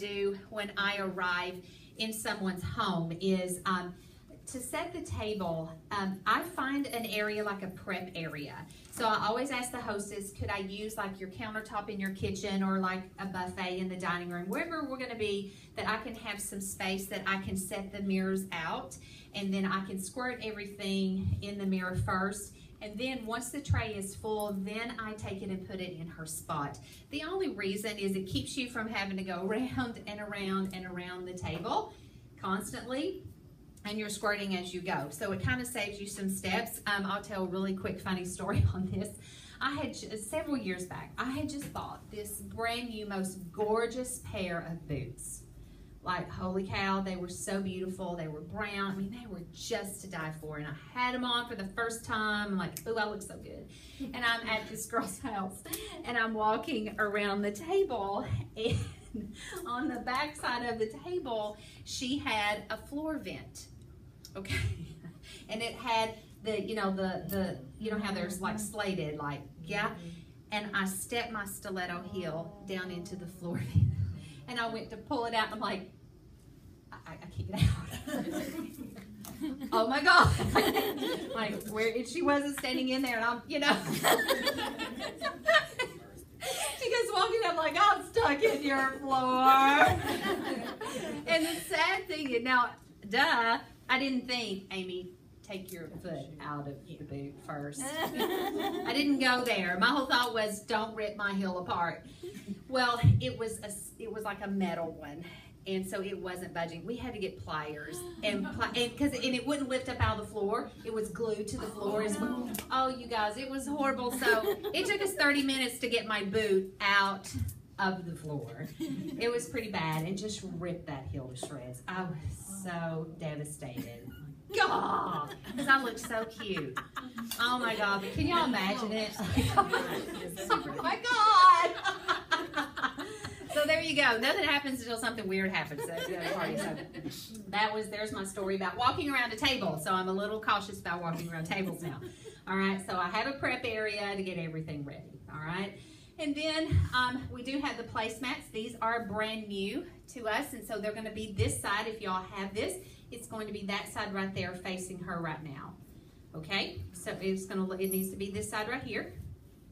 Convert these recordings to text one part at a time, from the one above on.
do when I arrive in someone's home is to set the table. I find an area like a prep area. So I always ask the hostess, could I use like your countertop in your kitchen or like a buffet in the dining room, wherever we're going to be, that I can have some space that I can set the mirrors out, and then I can squirt everything in the mirror first. And then once the tray is full, then I take it and put it in her spot. The only reason is it keeps you from having to go around and around and around the table constantly, and you're squirting as you go. So it kind of saves you some steps. I'll tell a really quick funny story on this. I had, several years back, I had just bought this brand new, most gorgeous pair of boots. Like, holy cow, they were so beautiful. They were brown. I mean, they were just to die for. And I had them on for the first time. I'm like, oh, I look so good. And I'm at this girl's house, and I'm walking around the table, and on the back side of the table, she had a floor vent. Okay. And it had the, you know how there's like slated, like, yeah. And I stepped my stiletto heel down into the floor vent. And I went to pull it out, and I'm like, I can't get out. Oh my God. Like, where she wasn't standing in there, and I'm, she goes walking up like, I'm stuck in your floor. And the sad thing is, now, duh, I didn't think, Amy, take your foot out of the boot first. I didn't go there. My whole thought was, don't rip my heel apart. Well, it was like a metal one, and so it wasn't budging. We had to get pliers, and it wouldn't lift up out of the floor. It was glued to the floor as well. Oh, you guys, it was horrible. So it took us 30 minutes to get my boot out of the floor. It was pretty bad, and just ripped that heel to shreds. I was so devastated. God, because I look so cute. Oh my God, but can y'all imagine it? Oh my God. So there you go. Nothing happens until something weird happens at the party. So there's my story about walking around a table. So I'm a little cautious about walking around tables now. All right, so I have a prep area to get everything ready. All right. And then we do have the placemats. These are brand new to us, and so they're going to be this side. If y'all have this, it's going to be that side right there facing her right now. Okay, so it needs to be this side right here.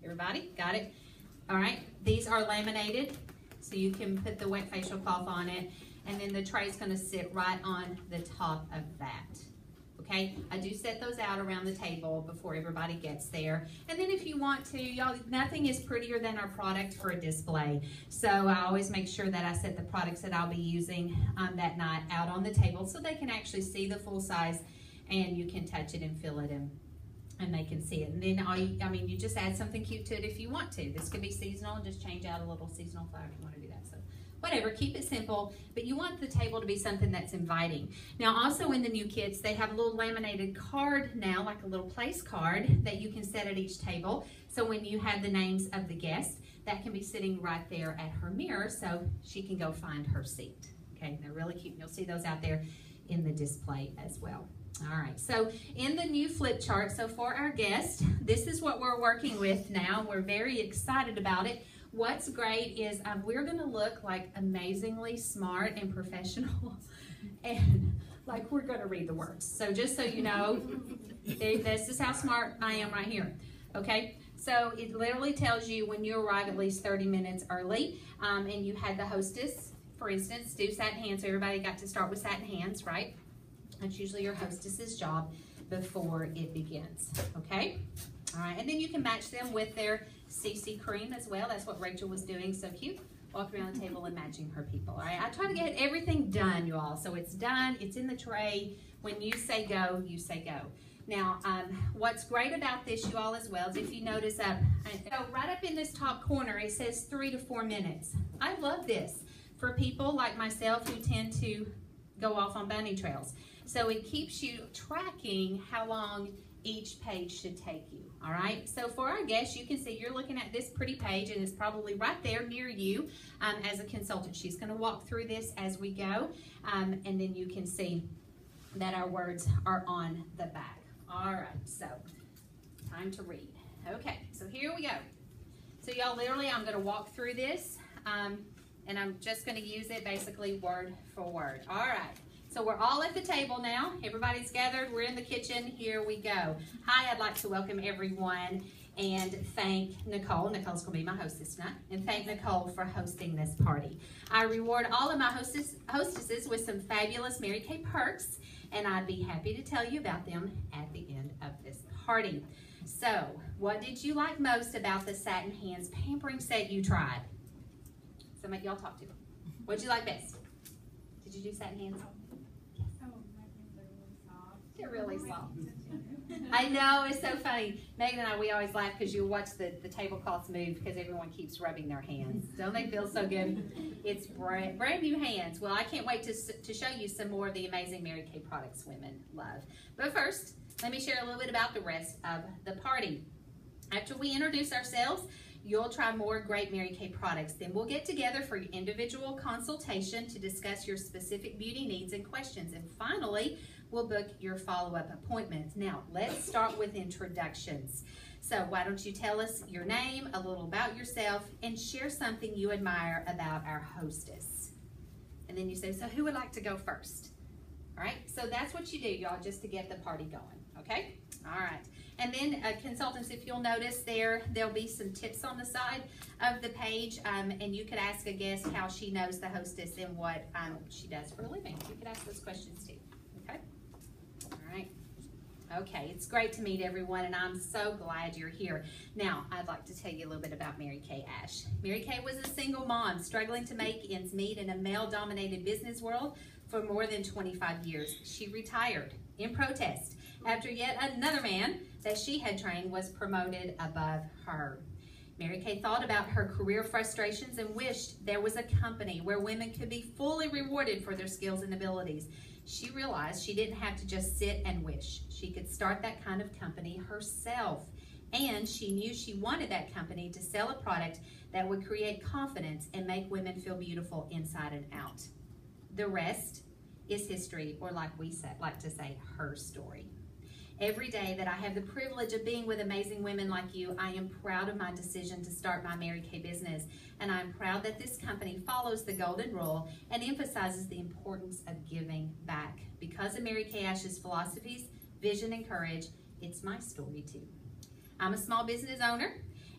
Everybody got it? All right, these are laminated, so you can put the wet facial cloth on it, and then the tray is going to sit right on the top of that. Okay, I do set those out around the table before everybody gets there. And then if you want to, y'all, nothing is prettier than our product for a display. So I always make sure that I set the products that I'll be using that night out on the table so they can actually see the full size, and you can touch it and feel it, and they can see it. And then you just add something cute to it if you want to. This could be seasonal, and just change out a little seasonal flower if you want to do that. So whatever, keep it simple, but you want the table to be something that's inviting. Now also in the new kits, they have a little laminated card now, like a little place card that you can set at each table. So when you have the names of the guests, that can be sitting right there at her mirror so she can go find her seat. Okay, they're really cute. You'll see those out there in the display as well. All right, so in the new flip chart, so for our guests, this is what we're working with now. We're very excited about it. What's great is we're going to look like amazingly smart and professional, and like we're going to read the words. So just so you know, this is how smart I am right here. Okay, so it literally tells you when you arrive at least 30 minutes early, and you had the hostess, for instance, do satin hands. So everybody got to start with satin hands, right? That's usually your hostess's job before it begins. Okay. All right, and then you can match them with their CC cream as well. That's what Rachel was doing, so cute. Walking around the table and matching her people. All right, I try to get everything done, you all. So it's done, it's in the tray. When you say go, you say go. Now, what's great about this, you all, as well, is if you notice so right up in this top corner, it says 3 to 4 minutes. I love this for people like myself who tend to go off on bunny trails. So it keeps you tracking how long each page should take you. All right, so for our guests, you can see you're looking at this pretty page, and it's probably right there near you as a consultant. She's going to walk through this as we go, and then you can see that our words are on the back. All right, so time to read. Okay, so here we go. So y'all, literally, I'm going to walk through this and I'm just going to use it basically word for word. All right. So we're all at the table now. Everybody's gathered. We're in the kitchen. Here we go. Hi, I'd like to welcome everyone and thank Nicole. Nicole's going to be my hostess tonight. And thank Nicole for hosting this party. I reward all of my hostesses with some fabulous Mary Kay perks, and I'd be happy to tell you about them at the end of this party. So, what did you like most about the Satin Hands pampering set you tried? Somebody y'all talk to. What did you like best? Did you do Satin Hands? They're really soft. I know, it's so funny. Megan and I, we always laugh because you watch the tablecloths move because everyone keeps rubbing their hands. Don't they feel so good? It's brand new hands. Well, I can't wait to show you some more of the amazing Mary Kay products women love. But first, let me share a little bit about the rest of the party. After we introduce ourselves, you'll try more great Mary Kay products. Then we'll get together for your individual consultation to discuss your specific beauty needs and questions. And finally, we'll book your follow-up appointments. Now, let's start with introductions. So why don't you tell us your name, a little about yourself, and share something you admire about our hostess. And then you say, so who would like to go first? All right, so that's what you do, y'all, just to get the party going, okay? All right, and then consultants, if you'll notice there'll be some tips on the side of the page, and you could ask a guest how she knows the hostess and what she does for a living. You could ask those questions too, okay? All right. Okay, it's great to meet everyone, and I'm so glad you're here. Now, I'd like to tell you a little bit about Mary Kay Ash. Mary Kay was a single mom struggling to make ends meet in a male-dominated business world for more than 25 years. She retired in protest after yet another man that she had trained was promoted above her. Mary Kay thought about her career frustrations and wished there was a company where women could be fully rewarded for their skills and abilities. She realized she didn't have to just sit and wish. She could start that kind of company herself. And she knew she wanted that company to sell a product that would create confidence and make women feel beautiful inside and out. The rest is history, or like we like to say, her story. Every day that I have the privilege of being with amazing women like you, I am proud of my decision to start my Mary Kay business, and I'm proud that this company follows the golden rule and emphasizes the importance of giving back. Because of Mary Kay Ash's philosophies, vision, and courage, it's my story too. I'm a small business owner,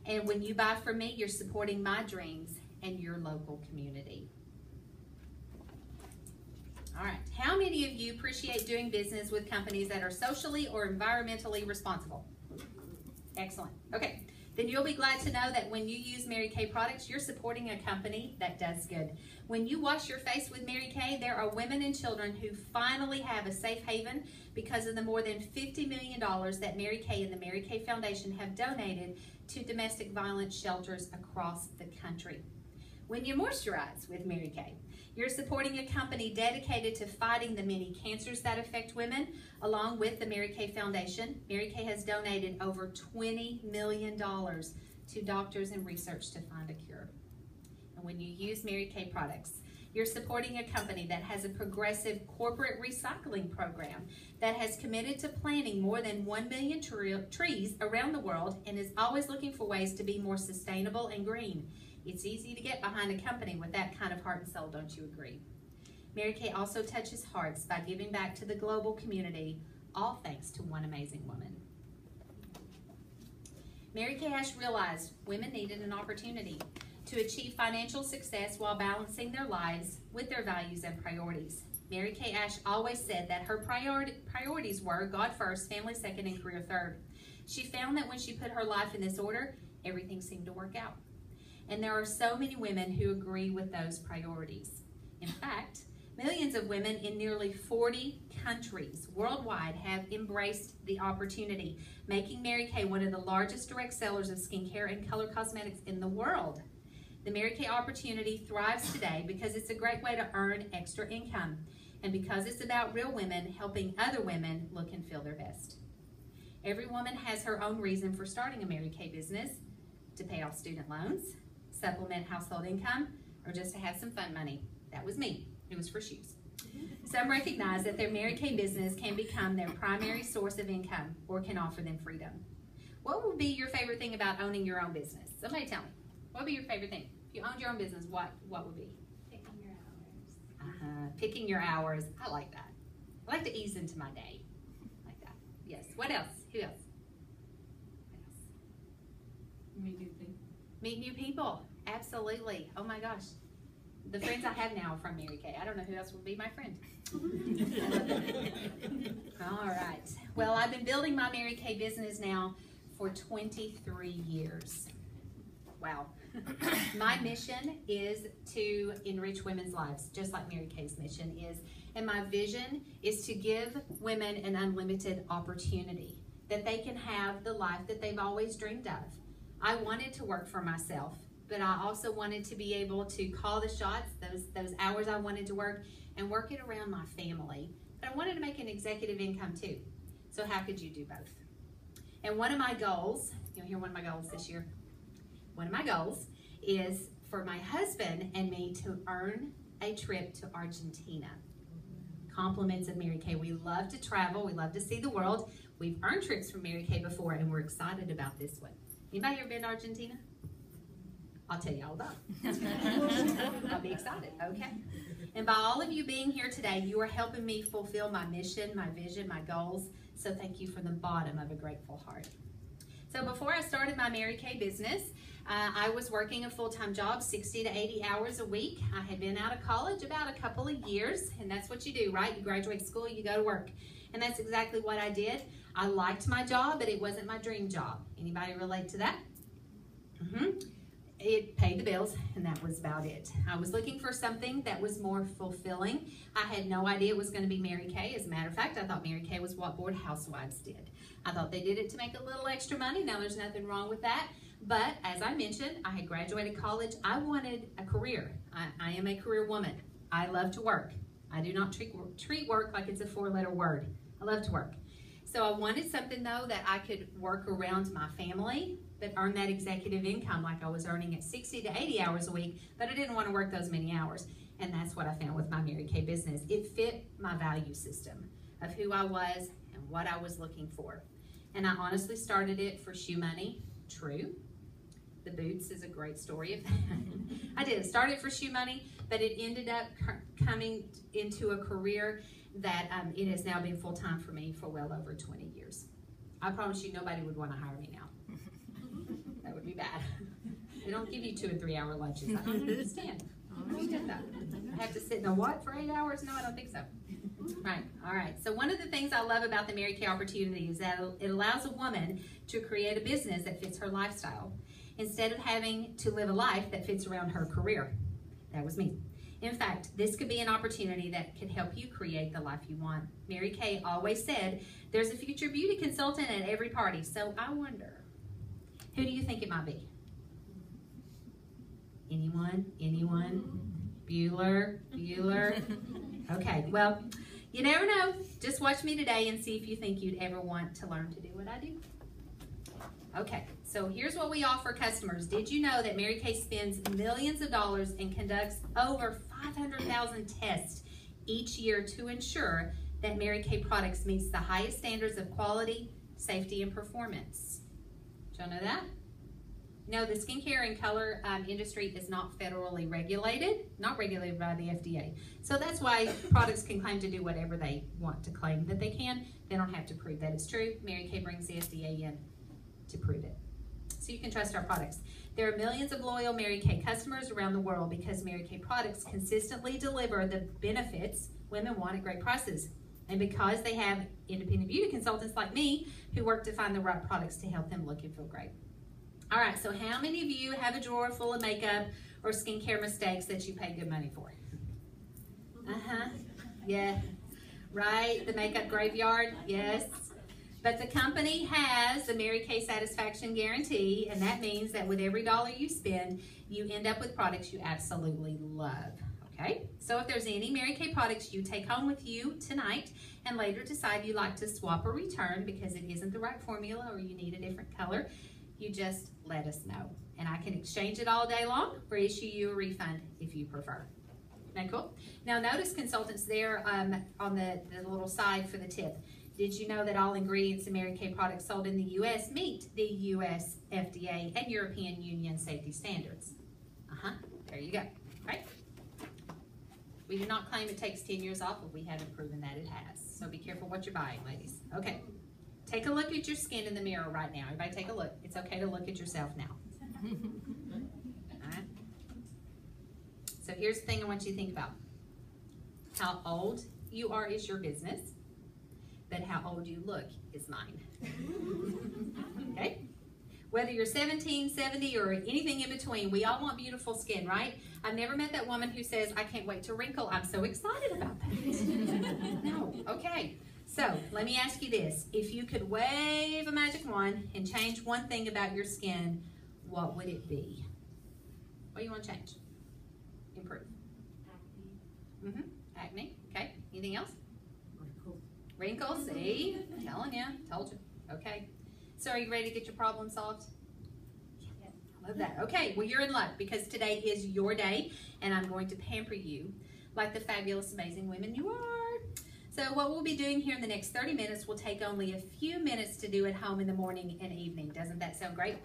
and when you buy from me, you're supporting my dreams and your local community. All right, how many of you appreciate doing business with companies that are socially or environmentally responsible? Excellent. Okay, then you'll be glad to know that when you use Mary Kay products, you're supporting a company that does good. When you wash your face with Mary Kay, there are women and children who finally have a safe haven because of the more than $50 million that Mary Kay and the Mary Kay Foundation have donated to domestic violence shelters across the country. When you moisturize with Mary Kay, you're supporting a company dedicated to fighting the many cancers that affect women. Along with the Mary Kay Foundation, Mary Kay has donated over $20 million to doctors and research to find a cure. And when you use Mary Kay products, you're supporting a company that has a progressive corporate recycling program that has committed to planting more than 1 million trees around the world and is always looking for ways to be more sustainable and green. It's easy to get behind a company with that kind of heart and soul, don't you agree? Mary Kay also touches hearts by giving back to the global community, all thanks to one amazing woman. Mary Kay Ash realized women needed an opportunity to achieve financial success while balancing their lives with their values and priorities. Mary Kay Ash always said that her priorities were God first, family second, and career third. She found that when she put her life in this order, everything seemed to work out. And there are so many women who agree with those priorities. In fact, millions of women in nearly 40 countries worldwide have embraced the opportunity, making Mary Kay one of the largest direct sellers of skincare and color cosmetics in the world. The Mary Kay opportunity thrives today because it's a great way to earn extra income, and because it's about real women helping other women look and feel their best. Every woman has her own reason for starting a Mary Kay business: to pay off student loans, supplement household income, or just to have some fun money. That was me. It was for shoes. Some recognize that their Mary Kay business can become their primary source of income or can offer them freedom. What would be your favorite thing about owning your own business? Somebody tell me. What would be your favorite thing? If you owned your own business, what would be? Picking your hours. I like that. I like to ease into my day. Like that. Yes. What else? Who else? What else? Meet new people. Meet new people. Absolutely. Oh my gosh. The friends I have now are from Mary Kay. I don't know who else would be my friend. All right. Well, I've been building my Mary Kay business now for 23 years. Wow. My mission is to enrich women's lives, just like Mary Kay's mission is. And my vision is to give women an unlimited opportunity, that they can have the life that they've always dreamed of. I wanted to work for myself, but I also wanted to be able to call the shots, those hours I wanted to work, and work it around my family. But I wanted to make an executive income too. So how could you do both? And one of my goals, you'll hear one of my goals this year, one of my goals is for my husband and me to earn a trip to Argentina. Compliments of Mary Kay. We love to travel. We love to see the world. We've earned trips from Mary Kay before, and we're excited about this one. Anybody ever been to Argentina? I'll tell you all about it. I'll be excited, okay? And by all of you being here today, you are helping me fulfill my mission, my vision, my goals. So thank you from the bottom of a grateful heart. So before I started my Mary Kay business, I was working a full-time job, 60 to 80 hours a week. I had been out of college about a couple of years, and that's what you do, right? You graduate school, you go to work. And that's exactly what I did. I liked my job, but it wasn't my dream job. Anybody relate to that? It paid the bills, and that was about it. I was looking for something that was more fulfilling. I had no idea it was going to be Mary Kay. As a matter of fact, I thought Mary Kay was what Board Housewives did. I thought they did it to make a little extra money. Now, there's nothing wrong with that. But as I mentioned, I had graduated college. I wanted a career. I am a career woman. I love to work. I do not treat work like it's a four-letter word. I love to work. So I wanted something, though, that I could work around my family, but earn that executive income like I was earning at 60 to 80 hours a week, but I didn't want to work those many hours. And that's what I found with my Mary Kay business. It fit my value system of who I was and what I was looking for. And I honestly started it for shoe money. True. The boots is a great story of that. I did. Started for shoe money, but it ended up coming into a career that it has now been full-time for me for well over 20 years. I promise you nobody would want to hire me now. That would be bad. They don't give you 2 and 3 hour lunches. I don't understand. I don't understand that. I have to sit in a what for 8 hours? No, I don't think so. Right. All right. So one of the things I love about the Mary Kay opportunity is that it allows a woman to create a business that fits her lifestyle instead of having to live a life that fits around her career. That was me. In fact, this could be an opportunity that could help you create the life you want. Mary Kay always said, there's a future beauty consultant at every party. So I wonder, who do you think it might be? Anyone? Anyone? Bueller? Bueller? Okay, well, you never know. Just watch me today and see if you think you'd ever want to learn to do what I do. Okay, so here's what we offer customers. Did you know that Mary Kay spends millions of dollars and conducts over 500,000 tests each year to ensure that Mary Kay products meets the highest standards of quality, safety, and performance? Did y'all know that? No, the skincare and color industry is not federally regulated, not regulated by the FDA. So that's why products can claim to do whatever they want to claim that they can. They don't have to prove that it's true. Mary Kay brings the FDA in to prove it. So you can trust our products. There are millions of loyal Mary Kay customers around the world because Mary Kay products consistently deliver the benefits women want at great prices. And because they have independent beauty consultants like me who work to find the right products to help them look and feel great. All right, so how many of you have a drawer full of makeup or skincare mistakes that you pay good money for? Yeah, right, the makeup graveyard, yes. But the company has the Mary Kay Satisfaction Guarantee, and that means that with every dollar you spend, you end up with products you absolutely love, okay? So if there's any Mary Kay products you take home with you tonight and later decide you'd like to swap or return because it isn't the right formula or you need a different color, you just let us know. And I can exchange it all day long or issue you a refund if you prefer. Isn't that cool? Now notice consultants there on the little side for the tip. Did you know that all ingredients in Mary Kay products sold in the U.S. meet the U.S. FDA and European Union safety standards? There you go, right? We do not claim it takes 10 years off, but we haven't proven that it has. So be careful what you're buying, ladies. Okay. Take a look at your skin in the mirror right now. Everybody take a look. It's okay to look at yourself now. All right. So here's the thing I want you to think about. How old you are is your business, but how old you look is mine. Okay? Whether you're 17, 70, or anything in between, we all want beautiful skin, right? I've never met that woman who says, I can't wait to wrinkle. I'm so excited about that. No. Okay. So let me ask you this. If you could wave a magic wand and change one thing about your skin, what would it be? What do you want to change? Improve. Acne. Acne. Okay. Anything else? Wrinkles. Wrinkles. See? I'm telling you. Told you. Okay. So are you ready to get your problem solved? Yeah. I love that. Okay. Well, you're in luck because today is your day, and I'm going to pamper you like the fabulous, amazing women you are. So what we'll be doing here in the next 30 minutes will take only a few minutes to do at home in the morning and evening. Doesn't that sound great?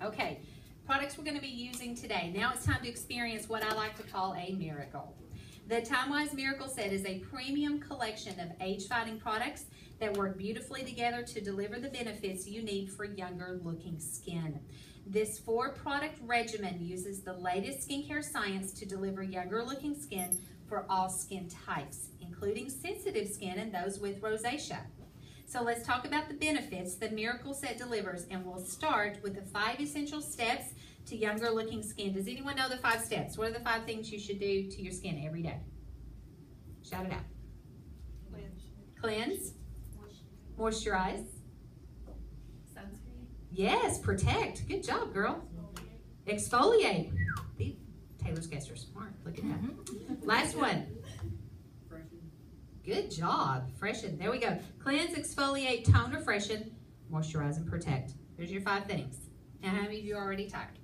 Okay. Products we're going to be using today. Now it's time to experience what I like to call a miracle. The Time-Wise Miracle Set is a premium collection of age-fighting products that work beautifully together to deliver the benefits you need for younger-looking skin. This 4-product regimen uses the latest skincare science to deliver younger-looking skin for all skin types, including sensitive skin and those with rosacea. So let's talk about the benefits the Miracle Set delivers, and we'll start with the 5 essential steps to younger looking skin. Does anyone know the 5 steps? What are the 5 things you should do to your skin every day? Shout it out. Cleanse. Moisturize. Sunscreen. Yes, protect. Good job, girl. Exfoliate. Taylor's guests are smart. Look at that. Last one. Good job. Freshen. There we go. Cleanse, exfoliate, tone, or freshen, moisturize, and protect. There's your 5 things. Now, how many of you are already tired?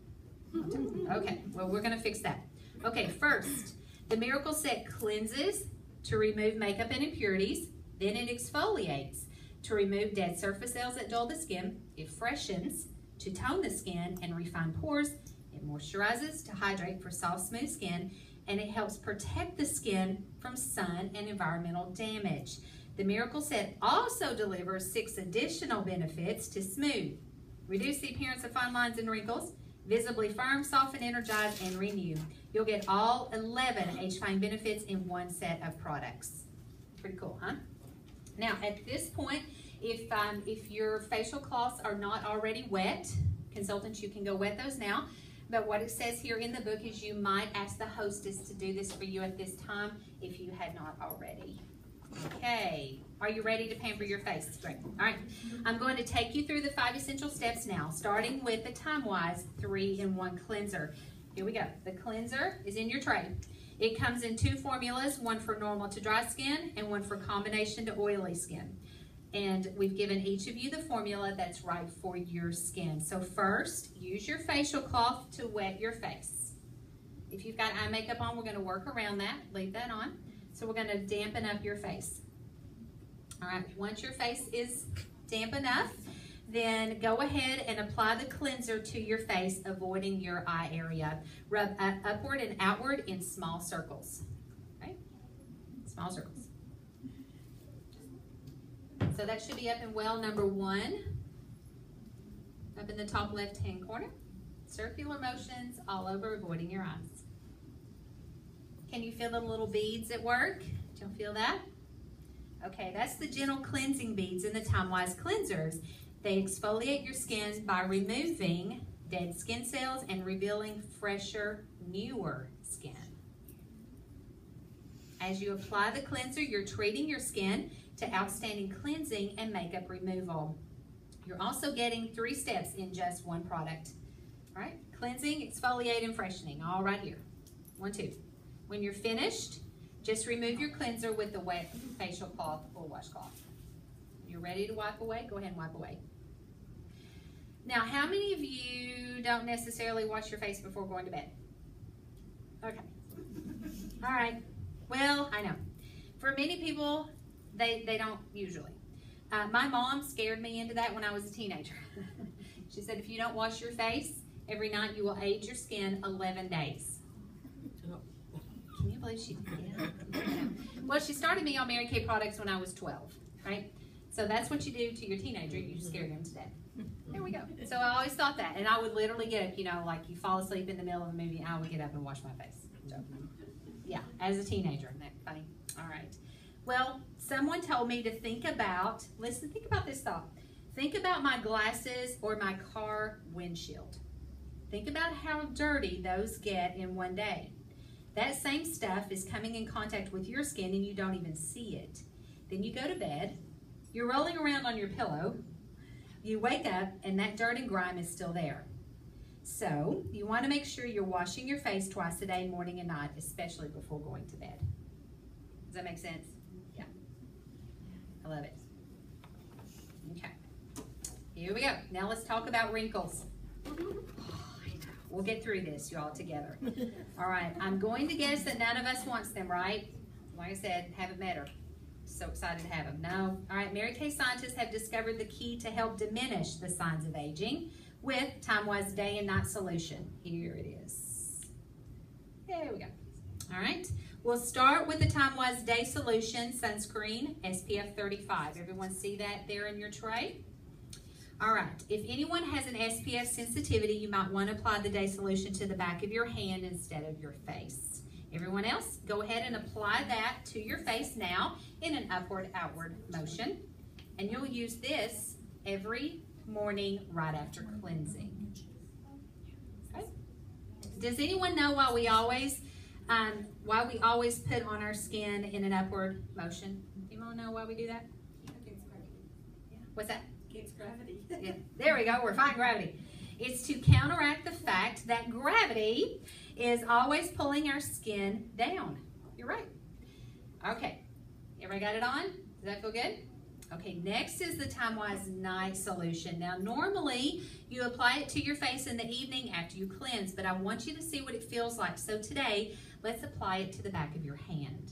Okay. Well, we're going to fix that. Okay. First, the Miracle Set cleanses to remove makeup and impurities. Then it exfoliates to remove dead surface cells that dull the skin. It freshens to tone the skin and refine pores. It moisturizes to hydrate for soft, smooth skin. And it helps protect the skin from sun and environmental damage. The Miracle Set also delivers 6 additional benefits to smooth, reduce the appearance of fine lines and wrinkles, visibly firm, soften, energize, and renew. You'll get all 11 age-fine benefits in one set of products. Pretty cool, huh? Now, at this point, if your facial cloths are not already wet, consultants, you can go wet those now. But what it says here in the book is you might ask the hostess to do this for you at this time if you had not already. Okay, are you ready to pamper your face? Great. All right, I'm going to take you through the 5 essential steps now, starting with the Time-Wise 3-in-1 cleanser. Here we go. The cleanser is in your tray. It comes in 2 formulas, one for normal to dry skin and one for combination to oily skin. And we've given each of you the formula that's right for your skin. So first, use your facial cloth to wet your face. If you've got eye makeup on, we're going to work around that. Leave that on. So we're going to dampen up your face. All right, once your face is damp enough, then go ahead and apply the cleanser to your face, avoiding your eye area. Rub upward and outward in small circles. Okay? Small circles. So that should be up in well number 1, up in the top left-hand corner. Circular motions all over, avoiding your eyes. Can you feel the little beads at work? Do you feel that? Okay, that's the gentle cleansing beads in the Time-Wise cleansers. They exfoliate your skin by removing dead skin cells and revealing fresher, newer skin. As you apply the cleanser, you're treating your skin to outstanding cleansing and makeup removal. You're also getting 3 steps in just one product. All right, cleansing, exfoliate, and freshening, all right here. 1, 2. When you're finished, just remove your cleanser with the wet facial cloth or washcloth. You're ready to wipe away? Go ahead and wipe away. Now, how many of you don't necessarily wash your face before going to bed? Okay. All right. Well, I know. For many people, they don't usually. My mom scared me into that when I was a teenager. She said, if you don't wash your face every night, you will age your skin 11 days. Can you believe she did. Yeah. Well, she started me on Mary Kay products when I was 12, right? So that's what you do to your teenager. You scare them to death. There we go. So I always thought that. And I would literally get up, you know, like you fall asleep in the middle of a movie, I would get up and wash my face. So, yeah, as a teenager. Isn't that funny? All right. Well, someone told me to think about this thought. Think about my glasses or my car windshield. Think about how dirty those get in one day. That same stuff is coming in contact with your skin and you don't even see it. Then you go to bed, you're rolling around on your pillow, you wake up and that dirt and grime is still there. So you want to make sure you're washing your face twice a day, morning and night, especially before going to bed. Does that make sense? Yeah. I love it. Okay. Here we go. Now let's talk about wrinkles. We'll get through this, y'all, together. All right. I'm going to guess that none of us wants them, right? Like I said, haven't met her. So excited to have them. No. All right. Mary Kay scientists have discovered the key to help diminish the signs of aging with Time-Wise Day and Night Solution. Here it is. There we go. All right. We'll start with the Time-Wise Day Solution Sunscreen SPF 35. Everyone see that there in your tray? All right, if anyone has an SPF sensitivity, you might want to apply the Day Solution to the back of your hand instead of your face. Everyone else, go ahead and apply that to your face now in an upward-outward motion. And you'll use this every morning right after cleansing. Okay. Does anyone know why we always put on our skin in an upward motion? Anyone know why we do that? Yeah. What's that? Against gravity. Yeah. There we go, we're fighting gravity. It's to counteract the fact that gravity is always pulling our skin down. You're right. Okay, everybody got it on? Does that feel good? Okay, next is the Time-Wise Night Solution. Now, normally you apply it to your face in the evening after you cleanse, but I want you to see what it feels like. So today, let's apply it to the back of your hand.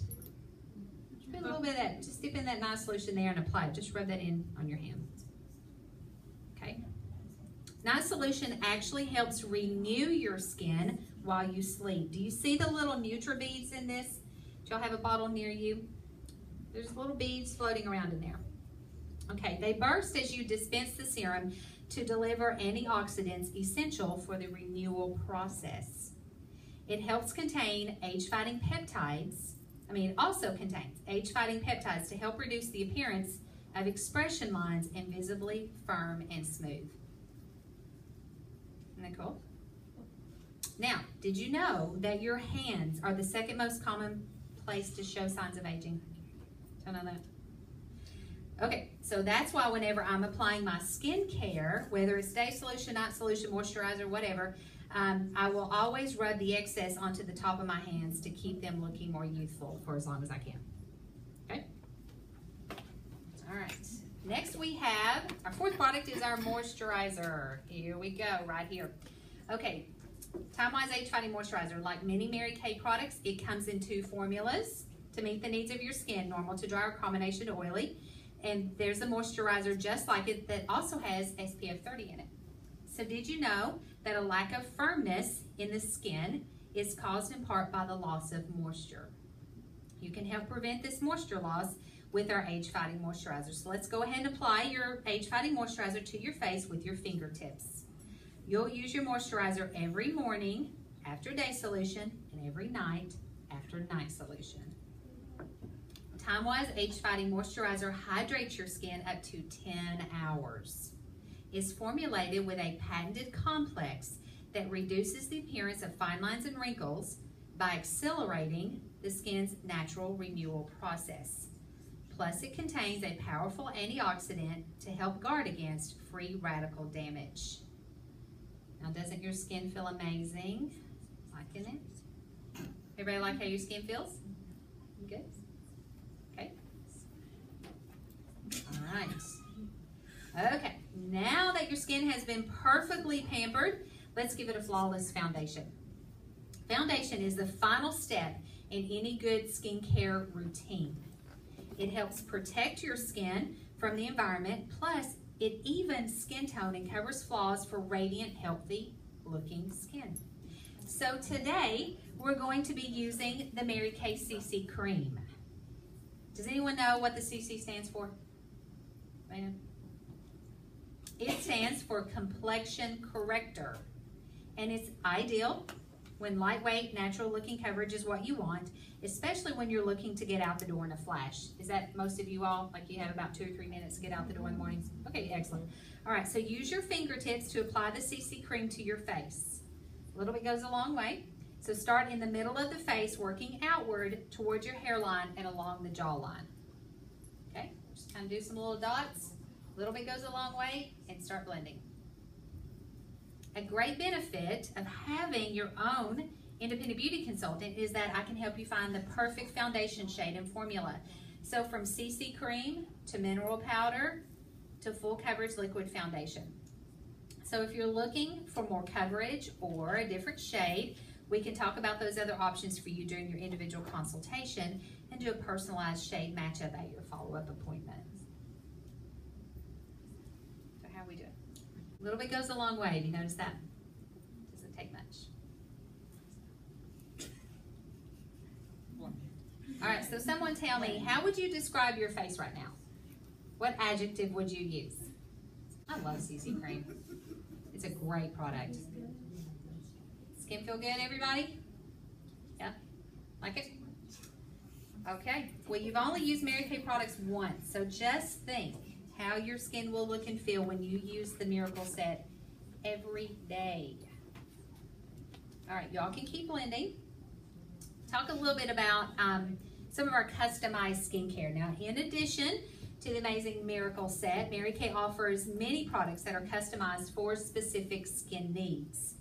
Put a little bit of that, just dip in that nice solution there and apply it. Just rub that in on your hand. Okay. Night Solution actually helps renew your skin while you sleep. Do you see the little Nutra beads in this? Do y'all have a bottle near you? There's little beads floating around in there. Okay, they burst as you dispense the serum to deliver antioxidants essential for the renewal process. It helps contain age-fighting peptides. It also contains age-fighting peptides to help reduce the appearance of expression lines and visibly firm and smooth. Isn't that cool? Now, did you know that your hands are the second most common place to show signs of aging? Don't know that? Okay, so that's why whenever I'm applying my skincare, whether it's Day Solution, Night Solution, moisturizer, whatever, I will always rub the excess onto the top of my hands to keep them looking more youthful for as long as I can. Okay? All right. Next we have, our fourth product is our moisturizer. Here we go, right here. Okay, Time-Wise Age Fighting Moisturizer. Like many Mary Kay products, it comes in 2 formulas to meet the needs of your skin, normal to dry or combination to oily. And there's a moisturizer just like it that also has SPF 30 in it. So did you know that a lack of firmness in the skin is caused in part by the loss of moisture? You can help prevent this moisture loss with our age-fighting moisturizer. So let's go ahead and apply your age-fighting moisturizer to your face with your fingertips. You'll use your moisturizer every morning after Day Solution and every night after Night Solution. Time-Wise Age-Fighting Moisturizer hydrates your skin up to 10 hours. It's formulated with a patented complex that reduces the appearance of fine lines and wrinkles by accelerating the skin's natural renewal process. Plus, it contains a powerful antioxidant to help guard against free radical damage. Now, doesn't your skin feel amazing? Liking it? Everybody like how your skin feels? Good? Okay. All right. Okay, now that your skin has been perfectly pampered, let's give it a flawless foundation. Foundation is the final step in any good skincare routine. It helps protect your skin from the environment, plus it evens skin tone and covers flaws for radiant, healthy looking skin. So today we're going to be using the Mary Kay CC Cream. Does anyone know what the CC stands for? Man. It stands for Complexion Corrector, and it's ideal when lightweight, natural-looking coverage is what you want, especially when you're looking to get out the door in a flash. Is that most of you all? Like you have about 2 or 3 minutes to get out the door in the mornings? Okay, excellent. All right, so use your fingertips to apply the CC cream to your face. A little bit goes a long way. So start in the middle of the face, working outward towards your hairline and along the jawline. Okay, just kind of do some little dots. A little bit goes a long way, and start blending. A great benefit of having your own independent beauty consultant is that I can help you find the perfect foundation shade and formula. So from CC cream to mineral powder to full coverage liquid foundation. So if you're looking for more coverage or a different shade, we can talk about those other options for you during your individual consultation and do a personalized shade matchup at your follow-up appointment. So how are we doing? A little bit goes a long way. Have you noticed that? Doesn't take much. All right, so someone tell me, how would you describe your face right now? What adjective would you use? I love CC cream. It's a great product. Skin feel good, everybody? Yeah? Like it? Okay. Well, you've only used Mary Kay products once, so just think how your skin will look and feel when you use the Miracle Set every day. All right, y'all can keep blending. Talk a little bit about some of our customized skincare. Now, in addition to the amazing Miracle Set, Mary Kay offers many products that are customized for specific skin needs.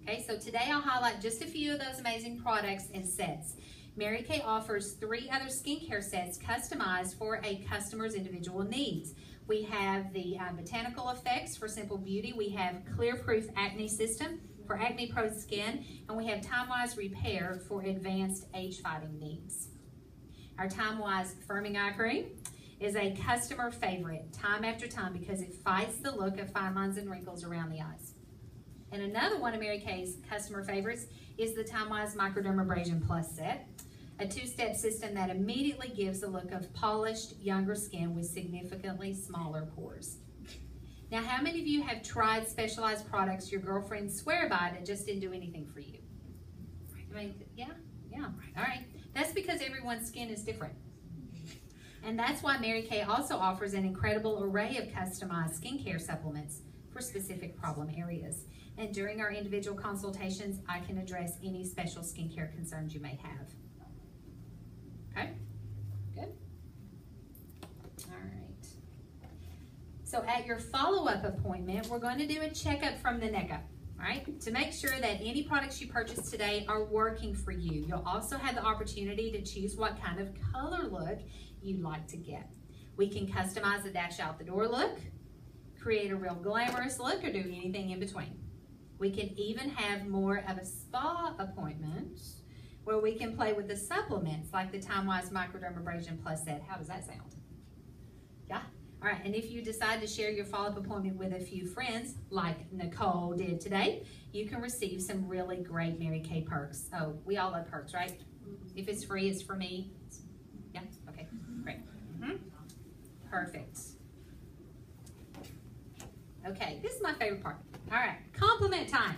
Okay, so today I'll highlight just a few of those amazing products and sets. Mary Kay offers 3 other skincare sets customized for a customer's individual needs. We have the Botanical Effects for Simple Beauty. We have Clear Proof Acne System for acne-prone skin. And we have Time-Wise Repair for advanced age-fighting needs. Our Time-Wise Firming Eye Cream is a customer favorite time after time because it fights the look of fine lines and wrinkles around the eyes. And another one of Mary Kay's customer favorites is the Time-Wise Microdermabrasion Plus set, a 2-step system that immediately gives the look of polished, younger skin with significantly smaller pores. Now, how many of you have tried specialized products your girlfriends swear by that just didn't do anything for you? I mean, yeah, all right. That's because everyone's skin is different. And that's why Mary Kay also offers an incredible array of customized skincare supplements for specific problem areas. And during our individual consultations, I can address any special skincare concerns you may have. Okay, good. All right. So at your follow-up appointment, we're going to do a checkup from the neck up, all right, to make sure that any products you purchase today are working for you. You'll also have the opportunity to choose what kind of color look you'd like to get. We can customize the dash out the door look, create a real glamorous look, or do anything in between. We can even have more of a spa appointment where we can play with the supplements like the Time-Wise Microdermabrasion Plus set. How does that sound? Yeah? All right, and if you decide to share your follow-up appointment with a few friends, like Nicole did today, you can receive some really great Mary Kay perks. Oh, we all love perks, right? If it's free, it's for me. Yeah? Okay, great. Perfect. Okay, this is my favorite part. All right, compliment time.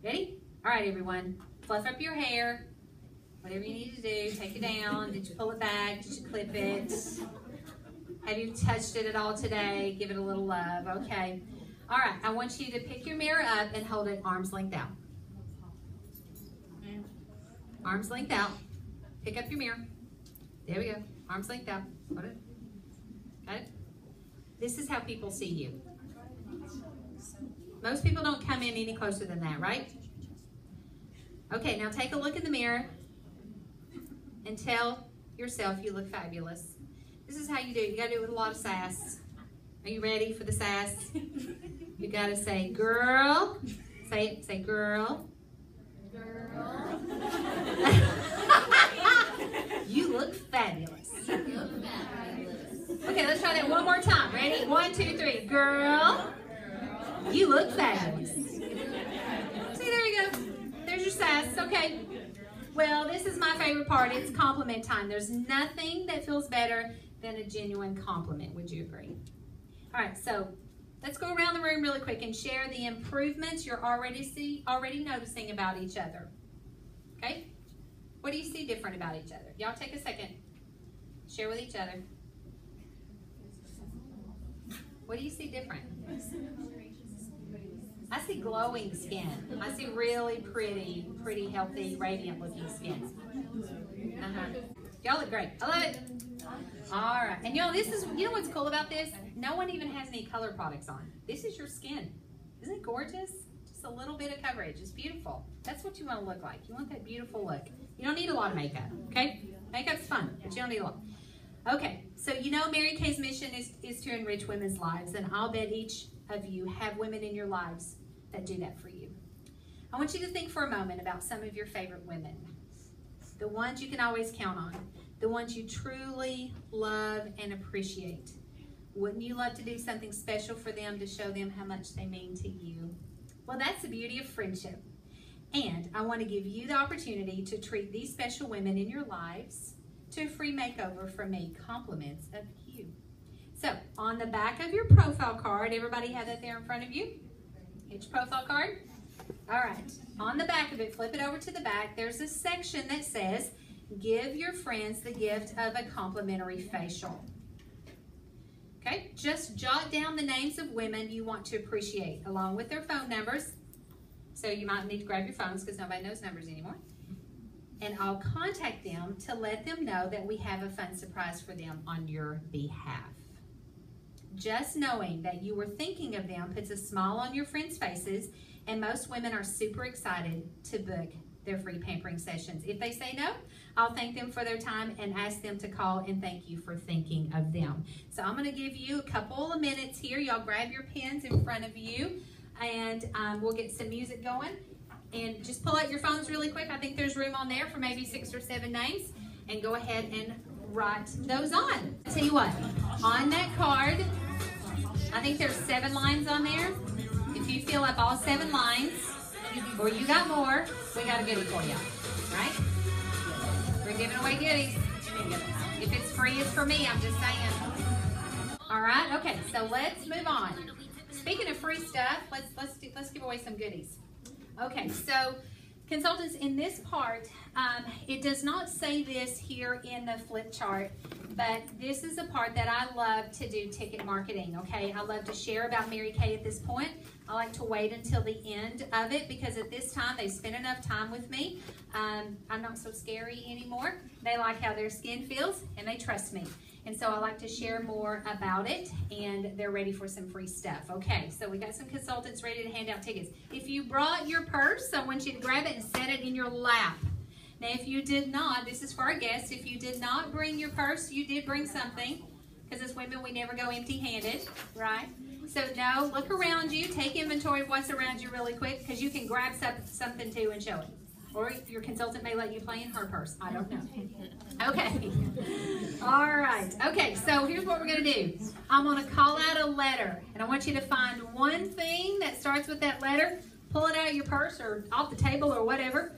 Ready? All right, everyone. Fluff up your hair. Whatever you need to do, take it down. Did you pull it back? Did you clip it? Have you touched it at all today? Give it a little love. Okay. All right, I want you to pick your mirror up and hold it arm's length out. Arm's length out. Pick up your mirror. There we go. Arm's length out. Hold it. Got it? This is how people see you. Most people don't come in any closer than that, right? Okay, now take a look in the mirror and tell yourself you look fabulous. This is how you do it. You gotta do it with a lot of sass. Are you ready for the sass? You gotta say, girl. Say it, say girl. Girl. You look fabulous. You look fabulous. Okay, let's try that one more time. Ready? 1, 2, 3. Girl. You look fabulous. See, there you go. There's your Well, this is my favorite part. It's compliment time. There's nothing that feels better than a genuine compliment. Would you agree? All right, so let's go around the room really quick and share the improvements you're already noticing about each other. Okay? What do you see different about each other? Y'all take a second. Share with each other. What do you see different? I see glowing skin. I see really pretty, healthy, radiant looking skin. Y'all look great. I love it. All right. And you know what's cool about this? No one even has any color products on. This is your skin. Isn't it gorgeous? Just a little bit of coverage. It's beautiful. That's what you want to look like. You want that beautiful look. You don't need a lot of makeup, okay? Makeup's fun, but you don't need a lot. Okay, so you know Mary Kay's mission is to enrich women's lives, and I'll bet each of you have women in your lives that do that for you. I want you to think for a moment about some of your favorite women. The ones you can always count on. The ones you truly love and appreciate. Wouldn't you love to do something special for them to show them how much they mean to you? Well, that's the beauty of friendship. And I want to give you the opportunity to treat these special women in your lives to a free makeover from me, compliments of you. So, on the back of your profile card, everybody have that there in front of you? Get your profile card. All right. On the back of it, flip it over to the back, there's a section that says, give your friends the gift of a complimentary facial. Okay? Just jot down the names of women you want to appreciate, along with their phone numbers. So you might need to grab your phones because nobody knows numbers anymore. And I'll contact them to let them know that we have a fun surprise for them on your behalf. Just knowing that you were thinking of them puts a smile on your friends' faces, and most women are super excited to book their free pampering sessions. If they say no, I'll thank them for their time and ask them to call and thank you for thinking of them. So I'm going to give you a couple of minutes here. Y'all grab your pens in front of you, and we'll get some music going. And just pull out your phones really quick. I think there's room on there for maybe 6 or 7 names. And go ahead and write those on. I'll tell you what, on that card, I think there's 7 lines on there. If you fill up all 7 lines, or you got more, we got a goodie for you, right? We're giving away goodies. If it's free, it's for me, I'm just saying. All right, okay, so let's move on. Speaking of free stuff, let's give away some goodies. Okay, so consultants, in this part, it does not say this here in the flip chart, but this is a part that I love to do ticket marketing, okay? I love to share about Mary Kay at this point. I like to wait until the end of it because at this time they've spent enough time with me. I'm not so scary anymore. They like how their skin feels and they trust me. And so I like to share more about it, and they're ready for some free stuff. Okay, so we got some consultants ready to hand out tickets. If you brought your purse, I want you to grab it and set it in your lap. Now, if you did not, this is for our guests, if you did not bring your purse, you did bring something, because as women, we never go empty-handed, right? So, no, look around you, take inventory of what's around you really quick, because you can grab something too and show it. Or your consultant may let you play in her purse. I don't know. Okay. All right. Okay, so here's what we're going to do. I'm going to call out a letter, and I want you to find one thing that starts with that letter, pull it out of your purse or off the table or whatever,